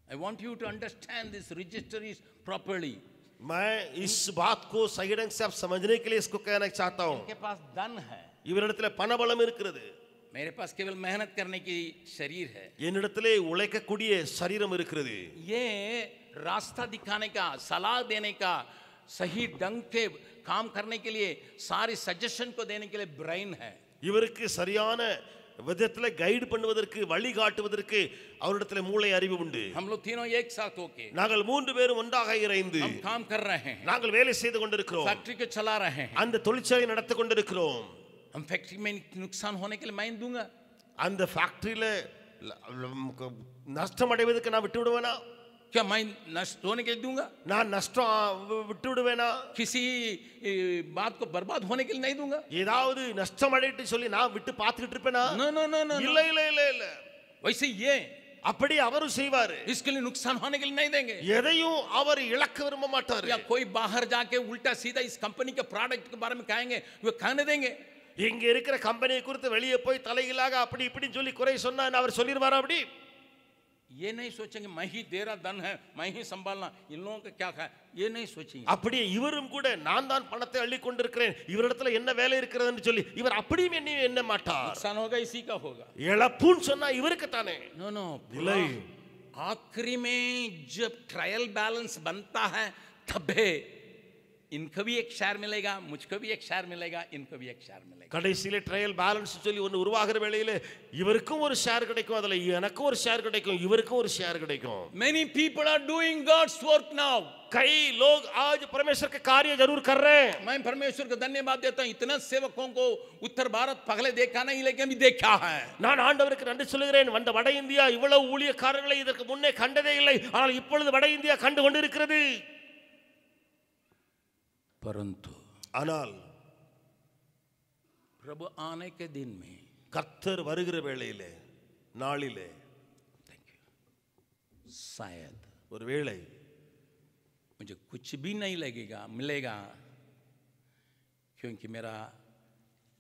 I want you to understand this register is properly. मैं इस बात को सही ढंग से आप समझने के लिए इसको कहना चाहता हूं. इनके पास धन है, இவரிடத்திலே பணபலம் இருக்கிறது. मेरे पास केवल मेहनत करने की शरीर है. என்னிடத்திலே உழைக்கக்கூடிய சரீரம் இருக்கிறது. ये रास्ता दिखाने का, सलाह देने का, सही ढंग के काम करने के लिए, सारी सजेशन को देने के लिए ब्रेन है. இவருக்கு சரியான விதத்துல கைட் பண்ணுவதற்கு, வழி காட்டுவதற்கு அவரிடத்துல மூளை அறிவு உண்டு. हम लोग तीनों एक साथ होके நாங்கள் 3 பேரும் ஒன்றாக இணைந்து हम काम कर रहे हैं. நாங்கள் வேலை செய்து கொண்டிருக்கிறோம். फैक्ट्री को चला रहे हैं. அந்த தொழிற்சாலை நடத்தி கொண்டிருக்கிறோம். हम फैक्ट्री में नुकसान होने के लिए मैं दूंगा? அந்த ஃபேக்டரியில நஷ்டம் அடைவதற்கு நான் விட்டு விடுவேனா? क्या मैं नष्ट होने के लिए दूंगा? நான் நஷ்டம் விட்டு விடுவேனா? किसी बात को बर्बाद होने के लिए नहीं दूंगा. ஏதாவது நஷ்டம் அடையிட்டு சொல்லி நான் விட்டு பார்த்துக்கிட்டு இருப்பேனா? No no no no. இல்ல இல்ல இல்ல இல்ல. वैसे ये அப்படி அவரும் செய்வாரு. इसके लिए नुकसान होने के लिए नहीं देंगे. எதையும் அவர் இழக்க விரும்ப மாட்டாரு. या कोई बाहर जाके उल्टा सीधा इस कंपनी के प्रोडक्ट के बारे में कहेंगे, वो कहने देंगे? இங்க இருக்கிற கம்பெனியை குறித்து வெளியே போய் தலைகீழாக அப்படி இப்படி சொல்லி குறை சொன்னா அவர் சொல்லிடுவாரா? அப்படி ये नहीं सोचेंगे मैं ही तेरा धन है, मैं ही संभालना, इन लोगों का क्या है, ये नहीं सोचेंगे. அப்படியே இவரும் கூட நான் தான் பணத்தை அள்ளி கொண்டிருக்கிறேன், இவரிடத்துல என்ன வேலை இருக்கிறதுன்னு சொல்லி இவர் அப்படியும் என்ன மாட்டார். नुकसान होगा इसी का होगा. இழப்புன்னு சொன்னா இவருக்கு தானே. No no. இல்லை, आखिरी में जब ट्रायल बैलेंस बनता है तबे इनको भी एक शेयर मिलेगा, मुझको भी एक शेयर मिलेगा, इनको भी एक शेयर मिलेगा. கடைசியில ட்ரையல் பேலன்ஸ் சொல்லி ஒன்னு உருவாகிற வேளையில இவருக்கும் ஒரு ஷேர் கிடைக்கும், அதுல எனக்கும் ஒரு ஷேர் கிடைக்கும், இவருக்கும் ஒரு ஷேர் கிடைக்கும். Many people are doing God's work now. कई लोग आज परमेश्वर के कार्य जरूर कर रहे हैं. मैं परमेश्वर को धन्यवाद देता हूं, इतना सेवकों को उत्तर भारत पहले देखा नहीं लेकिन अभी देखा है. நான் ஆண்டவருக்கு நன்றி சொல்கிறேன். வந்த வட இந்தியா இவ்வளவு ஊழியக்காரர்களை இதற்கு முன்னே கண்டதே இல்லை, ஆனால் இப்பொழுது வட இந்தியா கண்டு கொண்டிருக்கிறது. परंतु ஆனால் प्रभु आने के दिन में, கர்த்தர் வருகிற வேளையிலே, நாளிலே, शायद ஒருவேளை मुझे कुछ भी नहीं लगेगा मिलेगा, क्योंकि मेरा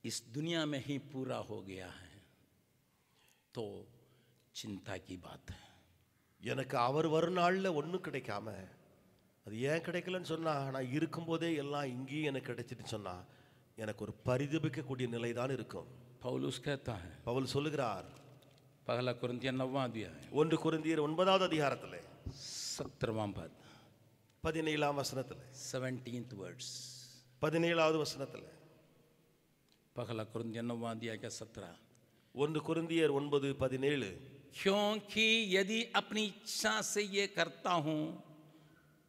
इस दुनिया में ही पूरा हो गया है, तो चिंता की बात है. எனக்கு அவர் வரும் நாள்ல ஒன்றும் கிடைக்காம, அது ஏன் கிடைக்கலன்னு சொன்னா, நான் இருக்கும்போதே எல்லாம் இங்கேயும் எனக்கு கிடைச்சிட்டு சொன்னா எனக்கு ஒரு பரிதபிக்கக்கூடிய நிலை தான் இருக்கும். पौलुस कहता है, பவுல் சொல்லுகிறார், पहला कुरिन्थियर 9वां अध्याय 1 கொரிந்தியர் 9வது அதிகாரத்திலே 17वां पद 17ஆம் வசனத்திலே 17th वर्ड्स. 17வது வசனத்திலே पहला कुरिन्थियर 9वां अध्याय का 17. 1 கொரிந்தியர் 9:17. क्योंकि यदि अपनी इच्छा से ये करता हूं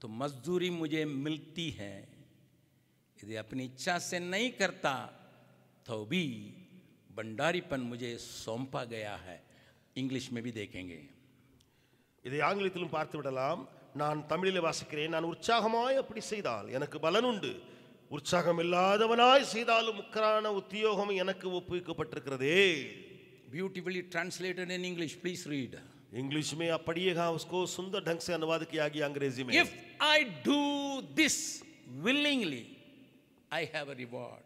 तो मजदूरी मुझे मिलती है, यदि अपनी इच्छा से नहीं करता तो भी भंडारीपन मुझे सौंपा गया है. इंग्लिश में भी देखेंगे. இதை ஆங்கிலத்திலும் பார்த்து விடலாம். நான் தமிழிலே வாசிக்கிறேன். நான் உற்சாகமாய் அப்படி செய்தால் எனக்கு பலன் உண்டு, உற்சாகம் இல்லாதவனாய் செய்தாலும் முக்கரான உத்தியோகம் எனக்கு ஒப்புவிக்கப்பட்டிருக்கிறதே. Beautifully translated in English, please read. English में आप पढ़िएगा, उसको सुंदर ढंग से अनुवाद किया गया अंग्रेजी में. If I do this willingly, I have a reward.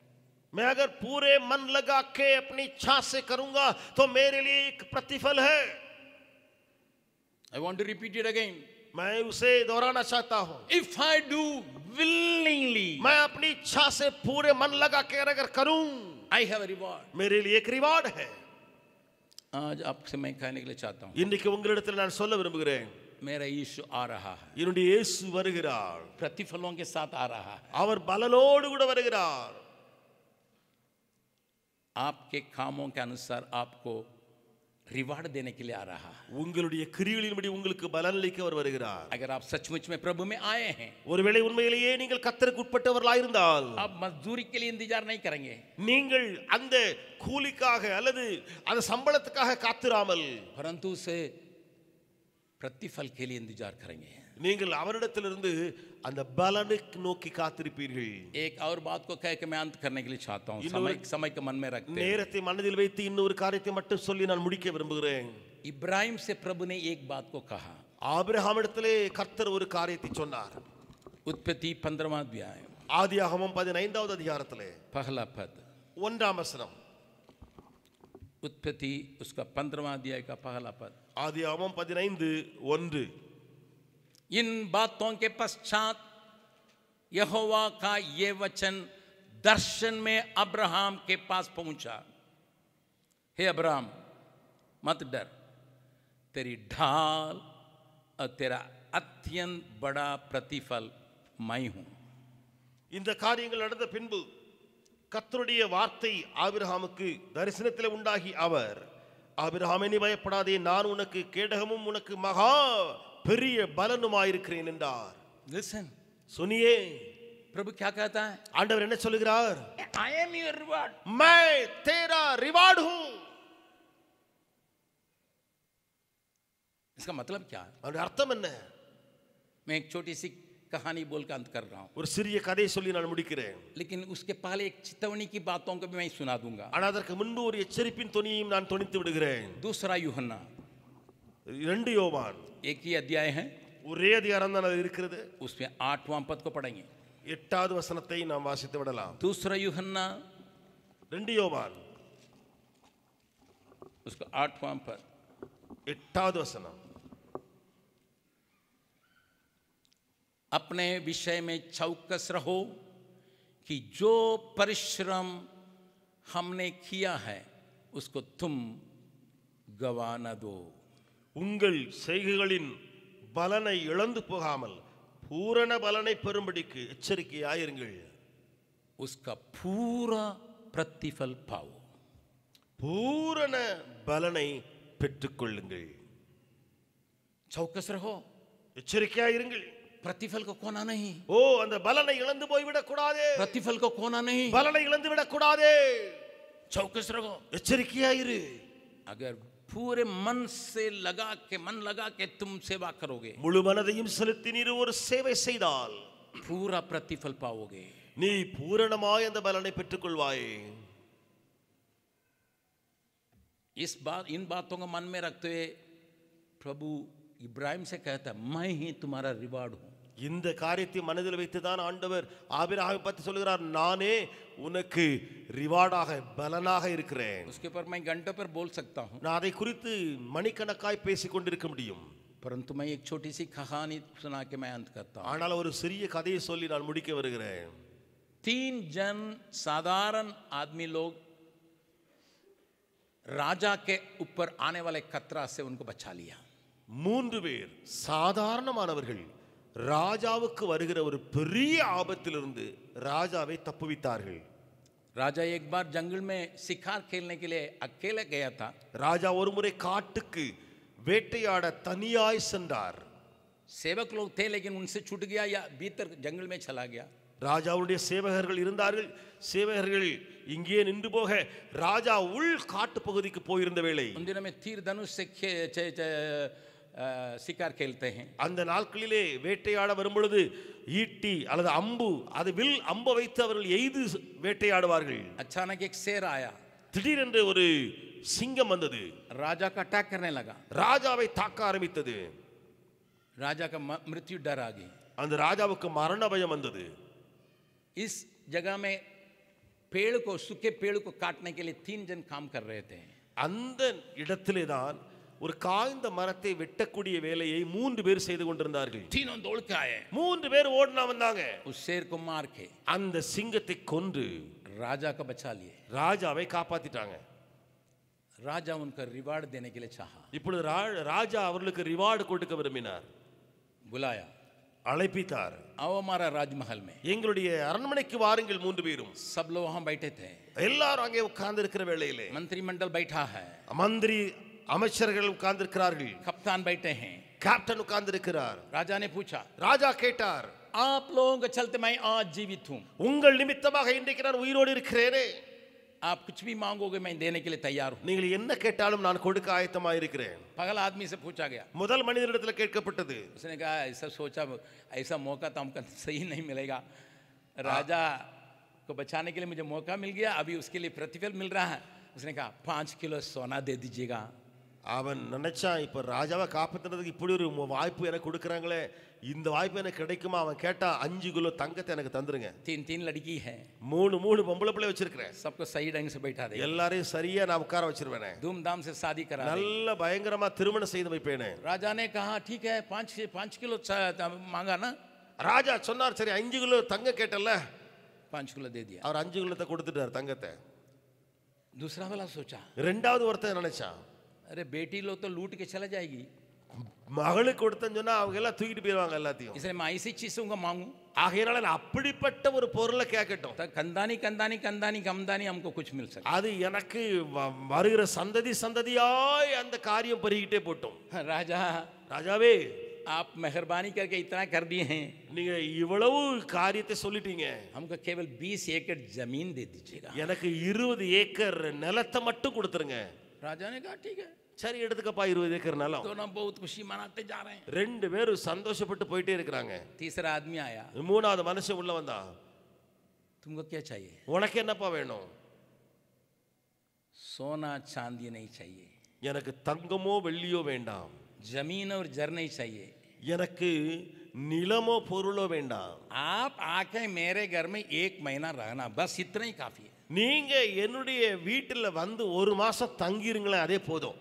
मैं अगर पूरे मन लगा के अपनी इच्छा से करूंगा तो मेरे लिए एक प्रतिफल है. I want to repeat it again. मैं उसे दोहराना चाहता हूं, if I do willingly, मैं अपनी इच्छा से पूरे मन लगा के अगर करूं, I have a reward. मेरे लिए एक रिवार्ड है. आज आपसे मैं कहने के लिए चाहता हूं, இன்னைக்கு உங்களிடத்தில் நான் சொல்ல விரும்புகிறேன், मेरा यीशु आ रहा है, என்னுடைய இயேசு வருகிறார். प्रतिफलों के साथ आ रहा है. அவர் பலனோடு கூட வருகிறார். आपके कामों के अनुसार आपको रिवार्ड देने के लिए आ रहा है. உங்களுடைய கிரியைகளின்படி உங்களுக்கு பலனளிக்க அவர் வருகிறார். अगर आप सचमुच में प्रभु में आए हैं, ஒருவேளை உண்மையிலேயே நீங்கள் கர்த்தருக்கு உட்பட்டவர்களாய் இருந்தால், आप मजदूरी के लिए इंतजार नहीं करेंगे, நீங்கள் அந்த கூலிக்காக அல்லது அந்த சம்பளத்துக்காக காத்திராமல், परंतु उसे प्रतिफल के लिए इंतजार करेंगे. நீங்கள் அவரிடத்திலிருந்து அந்த பலனை நோக்கி காத்திருப்பீர்கள். एक और बात को कह के मैं अंत करने के लिए चाहता हूँ, समय को मन में रखते हैं. நேரத்தை மனதில் வைத்து இன்னொரு காரியத்தை மட்டும் சொல்லி நான் முடிக்க விரும்புகிறேன். इब्राहिम से प्रभु ने एक बात को कहा. ஆபிரகாமிடத்திலே கர்த்தர் ஒரு காரியத்தை சொன்னார். उत्पत्ति 15वां अध्याय, ஆதியாகமம் 15வது அதிகாரத்திலே पहला पद, 1ஆம் வசனம். उत्पत्ति उसका 15वां अध्याय का पहला पद. ஆதியாகமம் 15:1. इन बातों के पश्चात यहोवा का ये वचन दर्शन में अब्राहम के पास पहुंचा. हे अब्राहम, मत डर, तेरी ढाल और तेरा अत्यंत बड़ा प्रतिफल मैं हूं. இந்த காரியங்கள் நடந்த பின்பு கர்த்தருடைய வார்த்தை ஆபிரகாமுக்கு தரிசனத்திலே உண்டாகி அவர், ஆபிரகாமே நீ பயப்படாதே, நான் உனக்கு கேடகமும் உனக்கு மகா பெரிய பலனுமாயிருக்கிறேன் என்றார். Listen, सुनिए, प्रभु क्या कहता है? ஆண்டவர் என்ன சொல்கிறார்? I am your reward. मैं तेरा रिवार्ड हूं. इसका मतलब क्या है? அதோட அர்த்தம் என்ன? मैं एक छोटी सी कहानी बोल कर अंत कर रहा हूं, ஒரு சிறிய கதை சொல்லி நான் முடிக்கிறேன். लेकिन उसके पहले एक चेतावनी की बातों को भी मैं सुना दूंगा. ஆனால் அதற்கு முன்பு ஒரு எச்சரிப்பின் தொனியையும் நான் தொனித்து விடுகிறேன். दूसरा यूहन्ना 2 யோவான், एक ही अध्याय है, ஒரே அதிகாரம் தான் அது இருக்கிறது. उसमें 8वां पद को पढ़ेंगे. 8வது வசனத்தை நாம் வாசித்து விடலாம். दूसरा यूहन्ना 2 யோவான் उसका 8वां पद, 8வது வசனம். अपने विषय में चौकस रहो कि जो परिश्रम हमने किया है उसको तुम गवा न दो. உங்கள் செய்கைகளின் பலனை இழந்து போகாமல் பூரண பலனை பெறும்படிக்கு எச்சரிக்கையாயிருங்கள். उसका पूरा प्रतिफल पाओ. பூரண பலனை பெற்றுக்கொள்ளுங்கள். चौकस रहो, எச்சரிக்கையாயிருங்கள். प्रतिफल को खोना नहीं, ஓ, அந்த பலனை இழந்து போய்விடக் கூடாதே. प्रतिफल को खोना नहीं, பலனை இழந்து விடக் கூடாதே. चौकस रहो. எச்சரிக்கையாயிரு. अगर पूरे मन से मन लगा के तुम सेवा करोगे, முழு மனதையும் செலுத்தி நீர் ஒரு சேவை செய்தால் पूरा प्रतिफल पाओगे. நீ பூரணமாய் அந்த பலனை பெற்றுக்கொள்வாய். इन बातों को मन में रखते हुए प्रभु इब्राहिम से कहता है, मैं ही तुम्हारा रिवार्ड हूं. இந்த காரியத்தை மனதில் வைத்துதான் ஆண்டவர் ஆபிரகாமை பற்றி சொல்கிறார், நானே உனக்கு ரிவார்டாக பலனாக இருக்கிறேன். उसके ऊपर मैं घंटों पर बोल सकता हूं, நான் அதை குறித்து மணிக்கணக்காய் பேசிக் கொண்டிருக்க முடியும். परंतु मैं एक छोटी सी कहानी सुना के मैं अंत करता हूं. ஆனால் ஒரு சிறிய கதையை சொல்லி நான் முடிக்க வருகிறேன். 3 जन साधारण आदमी लोग राजा के ऊपर आने वाले खतरा से उनको बचा लिया. 3 பேர் சாதாரணமானவர்கள் ராஜாவுக்கு வருகிற ஒரு பெரிய ஆபத்திலிருந்து ராஜாவை தப்புவித்தார்கள். राजा एक बार जंगल में शिकार खेलने के लिए अकेले गया था. ராஜா ஒரு முறை காட்டுக்கு வேட்டையாட தனியாய் சென்றார். सेवक लोग थे लेकिन उनसे छूट गया या भीतर जंगल में चला गया. ராஜாவுடைய சேவகர்கள் இருந்தார்கள். சேவகர்கள் இங்கே நின்று போக ராஜா உள் காட்டு பகுதிக்கு போயிருந்த வேளை, उन दिनों में तीर धनुष से शिकार खेलते हैं. அந்த நாட்களிலே வேட்டையாட வரும்பொழுது ஈட்டி அல்லது அம்பு, அது வில் அம்பை வைத்து அவர்கள் எய்து வேட்டையாடுவார்கள். अचानक एक शेर आया, திடீரென்று ஒரு சிங்கம் வந்தது. राजा का अटैक करने लगा. ராஜாவை தாக்க ஆரம்பித்தது. राजा का मृत्यु डर आ गई. அந்த ராஜாவுக்கு மரண பயம் வந்தது. इस जगह में पेड़ को, सूखे पेड़ को काटने के लिए 3 जन काम कर रहे थे. அந்த இடத்திலே தான் ஒரு காய்ந்த மரத்தை வெட்டக்கூடிய வேலையை 3 பேர் செய்து கொண்டிருந்தார்கள். तीनों दौड़ के आए, 3 பேர் ஓடினா வந்தாங்க. उस शेर को मार के அந்த சிங்கத்தை கொன்று राजा को बचा लिए. ராஜாவை காப்பாத்திட்டாங்க. राजा उनका रिवार्ड देने के लिए चाहा, இப்பொழுது ராஜா அவர்களுக்கு ரிவார்டு கொடுக்க விரும்பினார். बुलाया, அழைப்பித்தார். आओ हमारा राजमहल में. எங்களுடைய அரண்மனைக்கு வாருங்கள் 3 பேரும். सब लोग वहां बैठे थे, எல்லாரும் அங்கே உட்கார்ந்து இருக்கிற வேளையிலே मंत्रिमंडल बैठा है, மந்திரி அமைச்சர்கள் உட்கார்ந்து இருக்கிறார்கள், कप्तान बैठे हैं. கேப்டன் உட்கார்ந்து இருக்கிறார். राजा ने पूछा, ராஜா கேட்டார், आप लोगों के चलते मैं आज जीवित हूं, உங்கள் நிமித்தமாக இன்றைக்கு நான் உயிரோடு இருக்கிறேனே, आप कुछ भी मांगोगे मैं देने के लिए तैयार हूं. நீங்கள் என்ன கேட்டாலும் நான் கொடுக்க ஆயத்தமாக இருக்கிறேன். पगला आदमी से पूछा गया, முதல் மனிதரிடத்தில் கேட்கப்பட்டது. उसने कहा ऐसा सोचा, ऐसा मौका तो हमको सही नहीं मिलेगा, राजा को बचाने के लिए मुझे मौका मिल गया, अभी उसके लिए प्रतिफल मिल रहा है. उसने कहा 5 किलो सोना दे दीजिएगा. அவன் நினைச்சான், இப்ப ராஜாவை காப்பாத்துறதுக்கு இப்படி ஒரு வாய்ப்பு எனக்கு கொடுக்குறாங்களே, இந்த வாய்ப்பு எனக்கு கிடைக்குமா? அவன் கேட்டா 5 கிலோ தங்கத்தை எனக்கு தந்துருங்க. 3 लड़की है, 3 பொம்பளை பிள்ளை வச்சிருக்கிறேன், सबको सही ढंग से बैठा दे, எல்லாரையும் சரியா நான் உட்கார வச்சிருவேனே, धूमधाम से शादी करा दे. நல்ல பயங்கரமா திருமணம் செய்து வைப்பேனே. राजा ने कहा ठीक है, 5 किलो मांगा ना, ராஜா சொன்னார், சரி 5 கிலோ தங்கம் கேட்டல, 5 किलो दे दिया. அவர் 5 கிலோத்தை கொடுத்துட்டார் தங்கத்தை. दूसरा वाला सोचा, ரெண்டாவது ஒருத்தன் நினைச்சான், अरे बेटी लो तो लूट के चला जाएगी, மகளுக்கு கொடுத்தேன்னு சொன்னா அவங்க எல்லாம் தூக்கிட்டு போயிருவாங்க எல்லாத்தையும், इसलिए मैं ऐसी चीज उनका मांगू, ஆகையினால நான் அப்படிப்பட்ட ஒரு பொருளை கேட்கட்டும், कंदानी कंदानी कंदानी कमदानी हमको कुछ मिल सके. அது எனக்கு வருகிற சந்ததியாய் அந்த காரியம் பெருகிட்டே போட்டும். राजा, ராஜாவே, आप मेहरबानी करके इतना कर दिए हैं, நீங்க இவ்வளவு காரியத்தை சொல்லிட்டீங்க, हमको केवल 20 एकड़ जमीन दे दीजिएगा. எனக்கு 20 ஏக்கர் நிலத்தை மட்டும் கொடுத்துருங்க. राजा ने कहा ठीक है. சரி எடுத்துக்கப்பா 20 ஏக்கர் நிலம். दोनों बहुत खुशी मनाते जा रहे हैं. 2 பேரும் சந்தோஷப்பட்டு போயிட்டே இருக்கிறாங்க. तीसरा आदमी आया, மூணாவது மனுஷன் உள்ள வந்தான். तुमको क्या चाहिए? உனக்கு என்னப்பா வேணும்? सोना चांदी नहीं चाहिए, எனக்கு தங்கமோ வெள்ளியோ வேண்டாம், जमीन और जर नहीं चाहिए, எனக்கு நிலமோ பொருளோ வேண்டாம், आप आके मेरे घर में 1 महीना रहना, बस इतना ही काफी है. நீங்க என்னுடைய வீட்டில் வந்து 1 மாசம் தங்கிருங்களேன், அதே போதும்.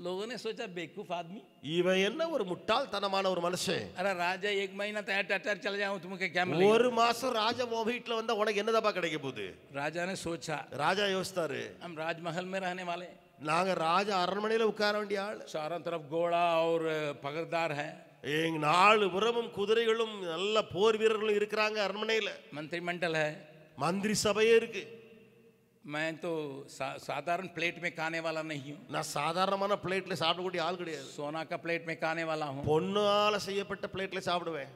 लोगों ने सोचा बेवकूफ आदमी, இவன் என்ன ஒரு முட்டாள்தனமான ஒரு மனுஷன். अरे राजा 1 महीना टटर चल जाऊं तुमको क्या मिलेगा? 1 மாசம் ராஜா உன் வீட்டில் வந்தா உனக்கு என்னதாப்பா கிடைக்க போகுது? राजा ने सोचा, ராஜா யோசித்தாரு, हम राजमहल में रहने वाले, நாங்க ராஜா அரண்மனையில உட்கார வேண்டிய ஆள், चारों तरफ घोड़ा और पगरदार है, எங்க 4 புறமும் குதிரைகளும் நல்ல போர் வீரர்களும் இருக்கிறாங்க அரண்மனையில, मंत्रिमंडल है, மந்திரி சபையே இருக்கு. मैं तो साधारण प्लेट में खाने वाला नहीं हूँ, நான் சாதாரணமான பிளேட்ல சாப்பிடக்கூடிய ஆள் கிடையாது, सोना का प्लेट में खाने वाला हूँ. பொன்னால செய்யப்பட்ட பிளேட்ல சாப்பிடுவேன்.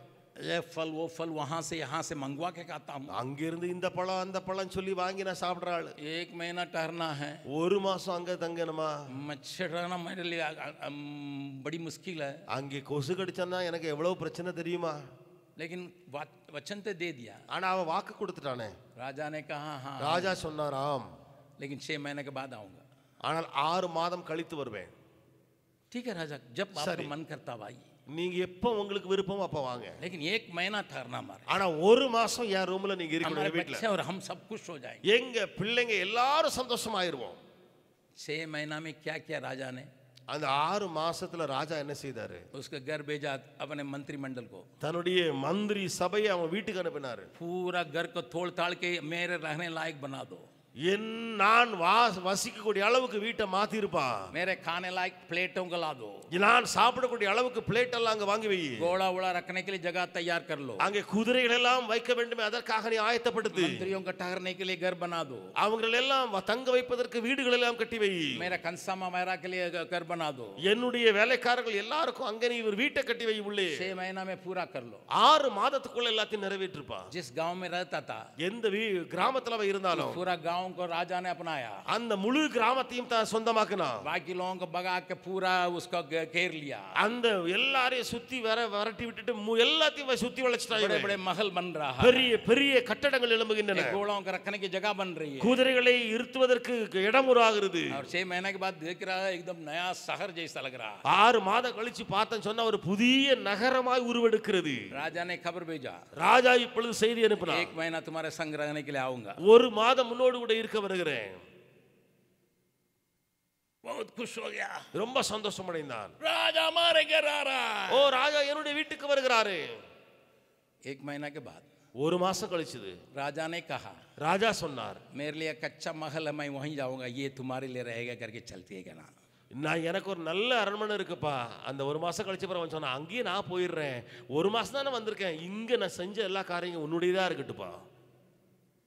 ये फल वो फल वहां से यहाँ से मंगवा के खाता हूँ. அங்கிருந்து இந்த பழம் அந்த பழம் சொல்லி வாங்கி நான் சாப்பிடுற ஆளு. 1 महीना ठहरना है, 1 மாசம் அங்க தங்கணுமா? मच्छर रहना मेरे लिए बड़ी मुश्किल है, அங்கே கொசு கடிச்சா எனக்கு எவ்வளவு பிரச்சனை தெரியுமா? लेकिन वचन तो दे दिया. ஆனா அவன் வாக்கு கொடுத்துட்டானே. राजा ने कहा हाँ, ராஜா சொன்னாராம், लेकिन 6 महीने के बाद आऊंगा. ஆனால் 6 மாதம் கழித்து வருவேன். ठीक है राजा, जब आपका मन करता भाई, நீங்க எப்ப உங்களுக்கு விருப்பமோ அப்ப வாங்க, लेकिन 1 महीना ठहरना हमारे, ஆனா 1 மாசம் என் ரூம்ல நீங்க இருக்கணும் हमारे வீட்ல. बच्चे और हम सब खुश हो जाएंगे. எங்க பிள்ளைங்க எல்லாரும் சந்தோஷமாயிருவோம். 6 महीना में क्या किया राजा ने? அந்த 6 மாசத்துல ராஜா என்ன செய்தாரு? उसके घर भेजा अपने मंत्रिमंडल को, தன்னுடைய மந்திரி சபையை அவன் வீட்டுக்கு அனுப்பினாரு. पूरा घर को तोड़ ताड़ के मेरे रहने लायक बना दो, நான் வசிக்கக்கூடிய அளவுக்கு வீட்டை மாத்திருப்பா, मेरे खाने लायक प्लेटों को ला दो, நான் சாப்பிடக்கூடிய அளவுக்கு பிளேட் எல்லாம் அங்க வாங்கி வை, घोड़ा उड़ा रखने के लिए जगह तैयार कर लो, அங்கே குதிரைகள் எல்லாம் வைக்க வேண்டுமே அதற்காக நீ ஆயத்தப்படுத்து, मंत्रियों को ठहरने के लिए घर बना दो, அவங்களை எல்லாம் தங்க வைப்பதற்கு வீடுகள் எல்லாம் கட்டி வை, मेरा कंसामा मेरा के लिए घर बना दो, என்னுடைய வேலைக்காரர்கள் எல்லாருக்கும் அங்க நீ ஒரு வீட்டை கட்டி வை உள்ளே. 6 महीना में पूरा कर लो. 6 மாதத்துக்குள்ள எல்லாத்தையும் நிறைவேற்றிருப்பா. जिस गांव में रहता था, எந்த கிராமத்துல அவன் இருந்தாலும் पूरा गांव को राजा ने अपनाया, அந்த முழு கிராமத்தையும் தான் சொந்தமாக்கினா, बाकी लोगों को भगा के पूरा उसको घेर लिया, அந்த எல்லாரையும் சுத்தி விரட்டி விட்டுட்டு எல்லாத்தையும் சுத்தி வளைச்சிட்டாங்க. बड़े बड़े महल बन रहा है, பெரிய பெரிய கட்டடங்கள் எழும்புகின்றன, घोड़ों को रखने की जगह बन रही है, குதிரைகளை இருத்துவதற்கு இடம் உருவாகிறது. और 6 महीने के बाद देख रहा है एकदम नया शहर जैसा लग रहा है. 6 மாதம் கழிச்சு பார்த்தேன்னு சொன்னா ஒரு புதிய நகரமாய் உருவெடுக்கிறது. राजा ने खबर भेजा, ராஜா இப்பொழுது செய்தி அனுப்பினார், 1 महीना तुम्हारे संग रहने के लिए आऊंगा. 1 மாதம் முன்னோடு கூட இருக்க வருகிறேன். बहुत खुश हो गया, ரொம்ப சந்தோஷம் அடைந்தான். राजा हमारे घर आ रहा है. ஓ ராஜா என்னுடைய வீட்டுக்கு வருகிறாரு. एक महीना के बाद ஒரு மாசம் கழிச்சது राजा ने कहा, ராஜா சொன்னார், मेरे लिए कच्चा महल है, मैं वहीं जाऊंगा, ये तुम्हारे लिए रहेगा करके चलती है क्या ना. நான் எனக்கு ஒரு நல்ல அரண்மனை இருக்குப்பா. அந்த ஒரு மாசம் கழிச்ச பிறகு அவன் சொன்னான், அங்கேயே நான் போயிடுறேன், ஒரு மாசம் தானே வந்திருக்கேன், இங்க நான் செஞ்ச எல்லா காரியங்களும் உன்னுடையதா இருக்கட்டுப்பா.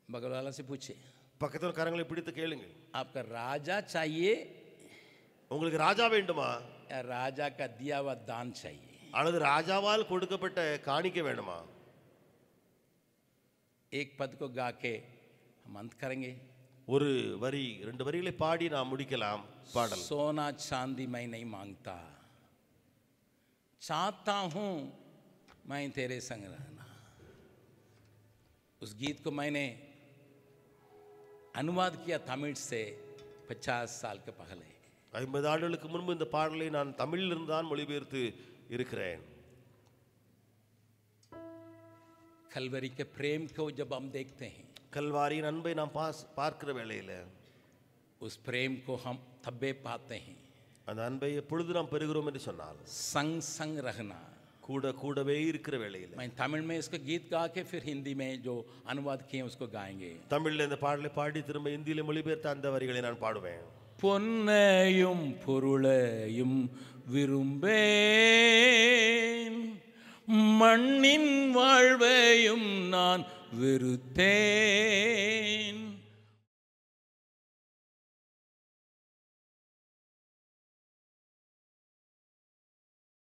बगल वाला से पूछे, பக்கத்துல கரங்களை பிடித்து கேளுங்க, आपका राजा चाहिए உங்களுக்கு ராஜா வேண்டுமா या राजा का दिया हुआ दान चाहिए. அல்லது ராஜாவால் கொடுக்கப்பட்ட காணிக்க வேண்டுமா? एक पद को गा के हम अंत करेंगे. ஒரு வரி ரெண்டு வரிகளை பாடி நாம் முடிக்கலாம் பாடல். सोना चांदी मैं नहीं मांगता, चाहता हूं मैं तेरे संग रहना. उस गीत को मैंने अनुवाद किया तमिल से 50 साल के पहले. 50 ஆண்டுகளுக்கு முன்பு இந்த பாடலை நான் தமிழிலிருந்து தான் மொழிபெயர்த்து இருக்கிறேன். कलवरी के प्रेम को जब हम देखते हैं, கல்வாரியின் அன்பை நாம் பார்க்கிற வேளையில उस प्रेम को हम तब्बे पाते हैं. அந்த அன்பை எப்பொழுது நாம் பெறுகிறோம் என்று சொன்னால் संग संग रहना. கூடவே இருக்கிற வேளையில मैं तमिल में इसका गीत गा के फिर हिंदी में जो अनुवाद किए उसको गाएंगे. தமிழ்ல இந்த பாடலை பாடி திரும்ப இந்தியில மொழிபெயர்த்த அந்த வரிகளை நான் பாடுவேன். பொன்னையும் பொருளையும் விரும்பேன், மண்ணின் வாழ்வையும் நான் வெறுத்தேன்.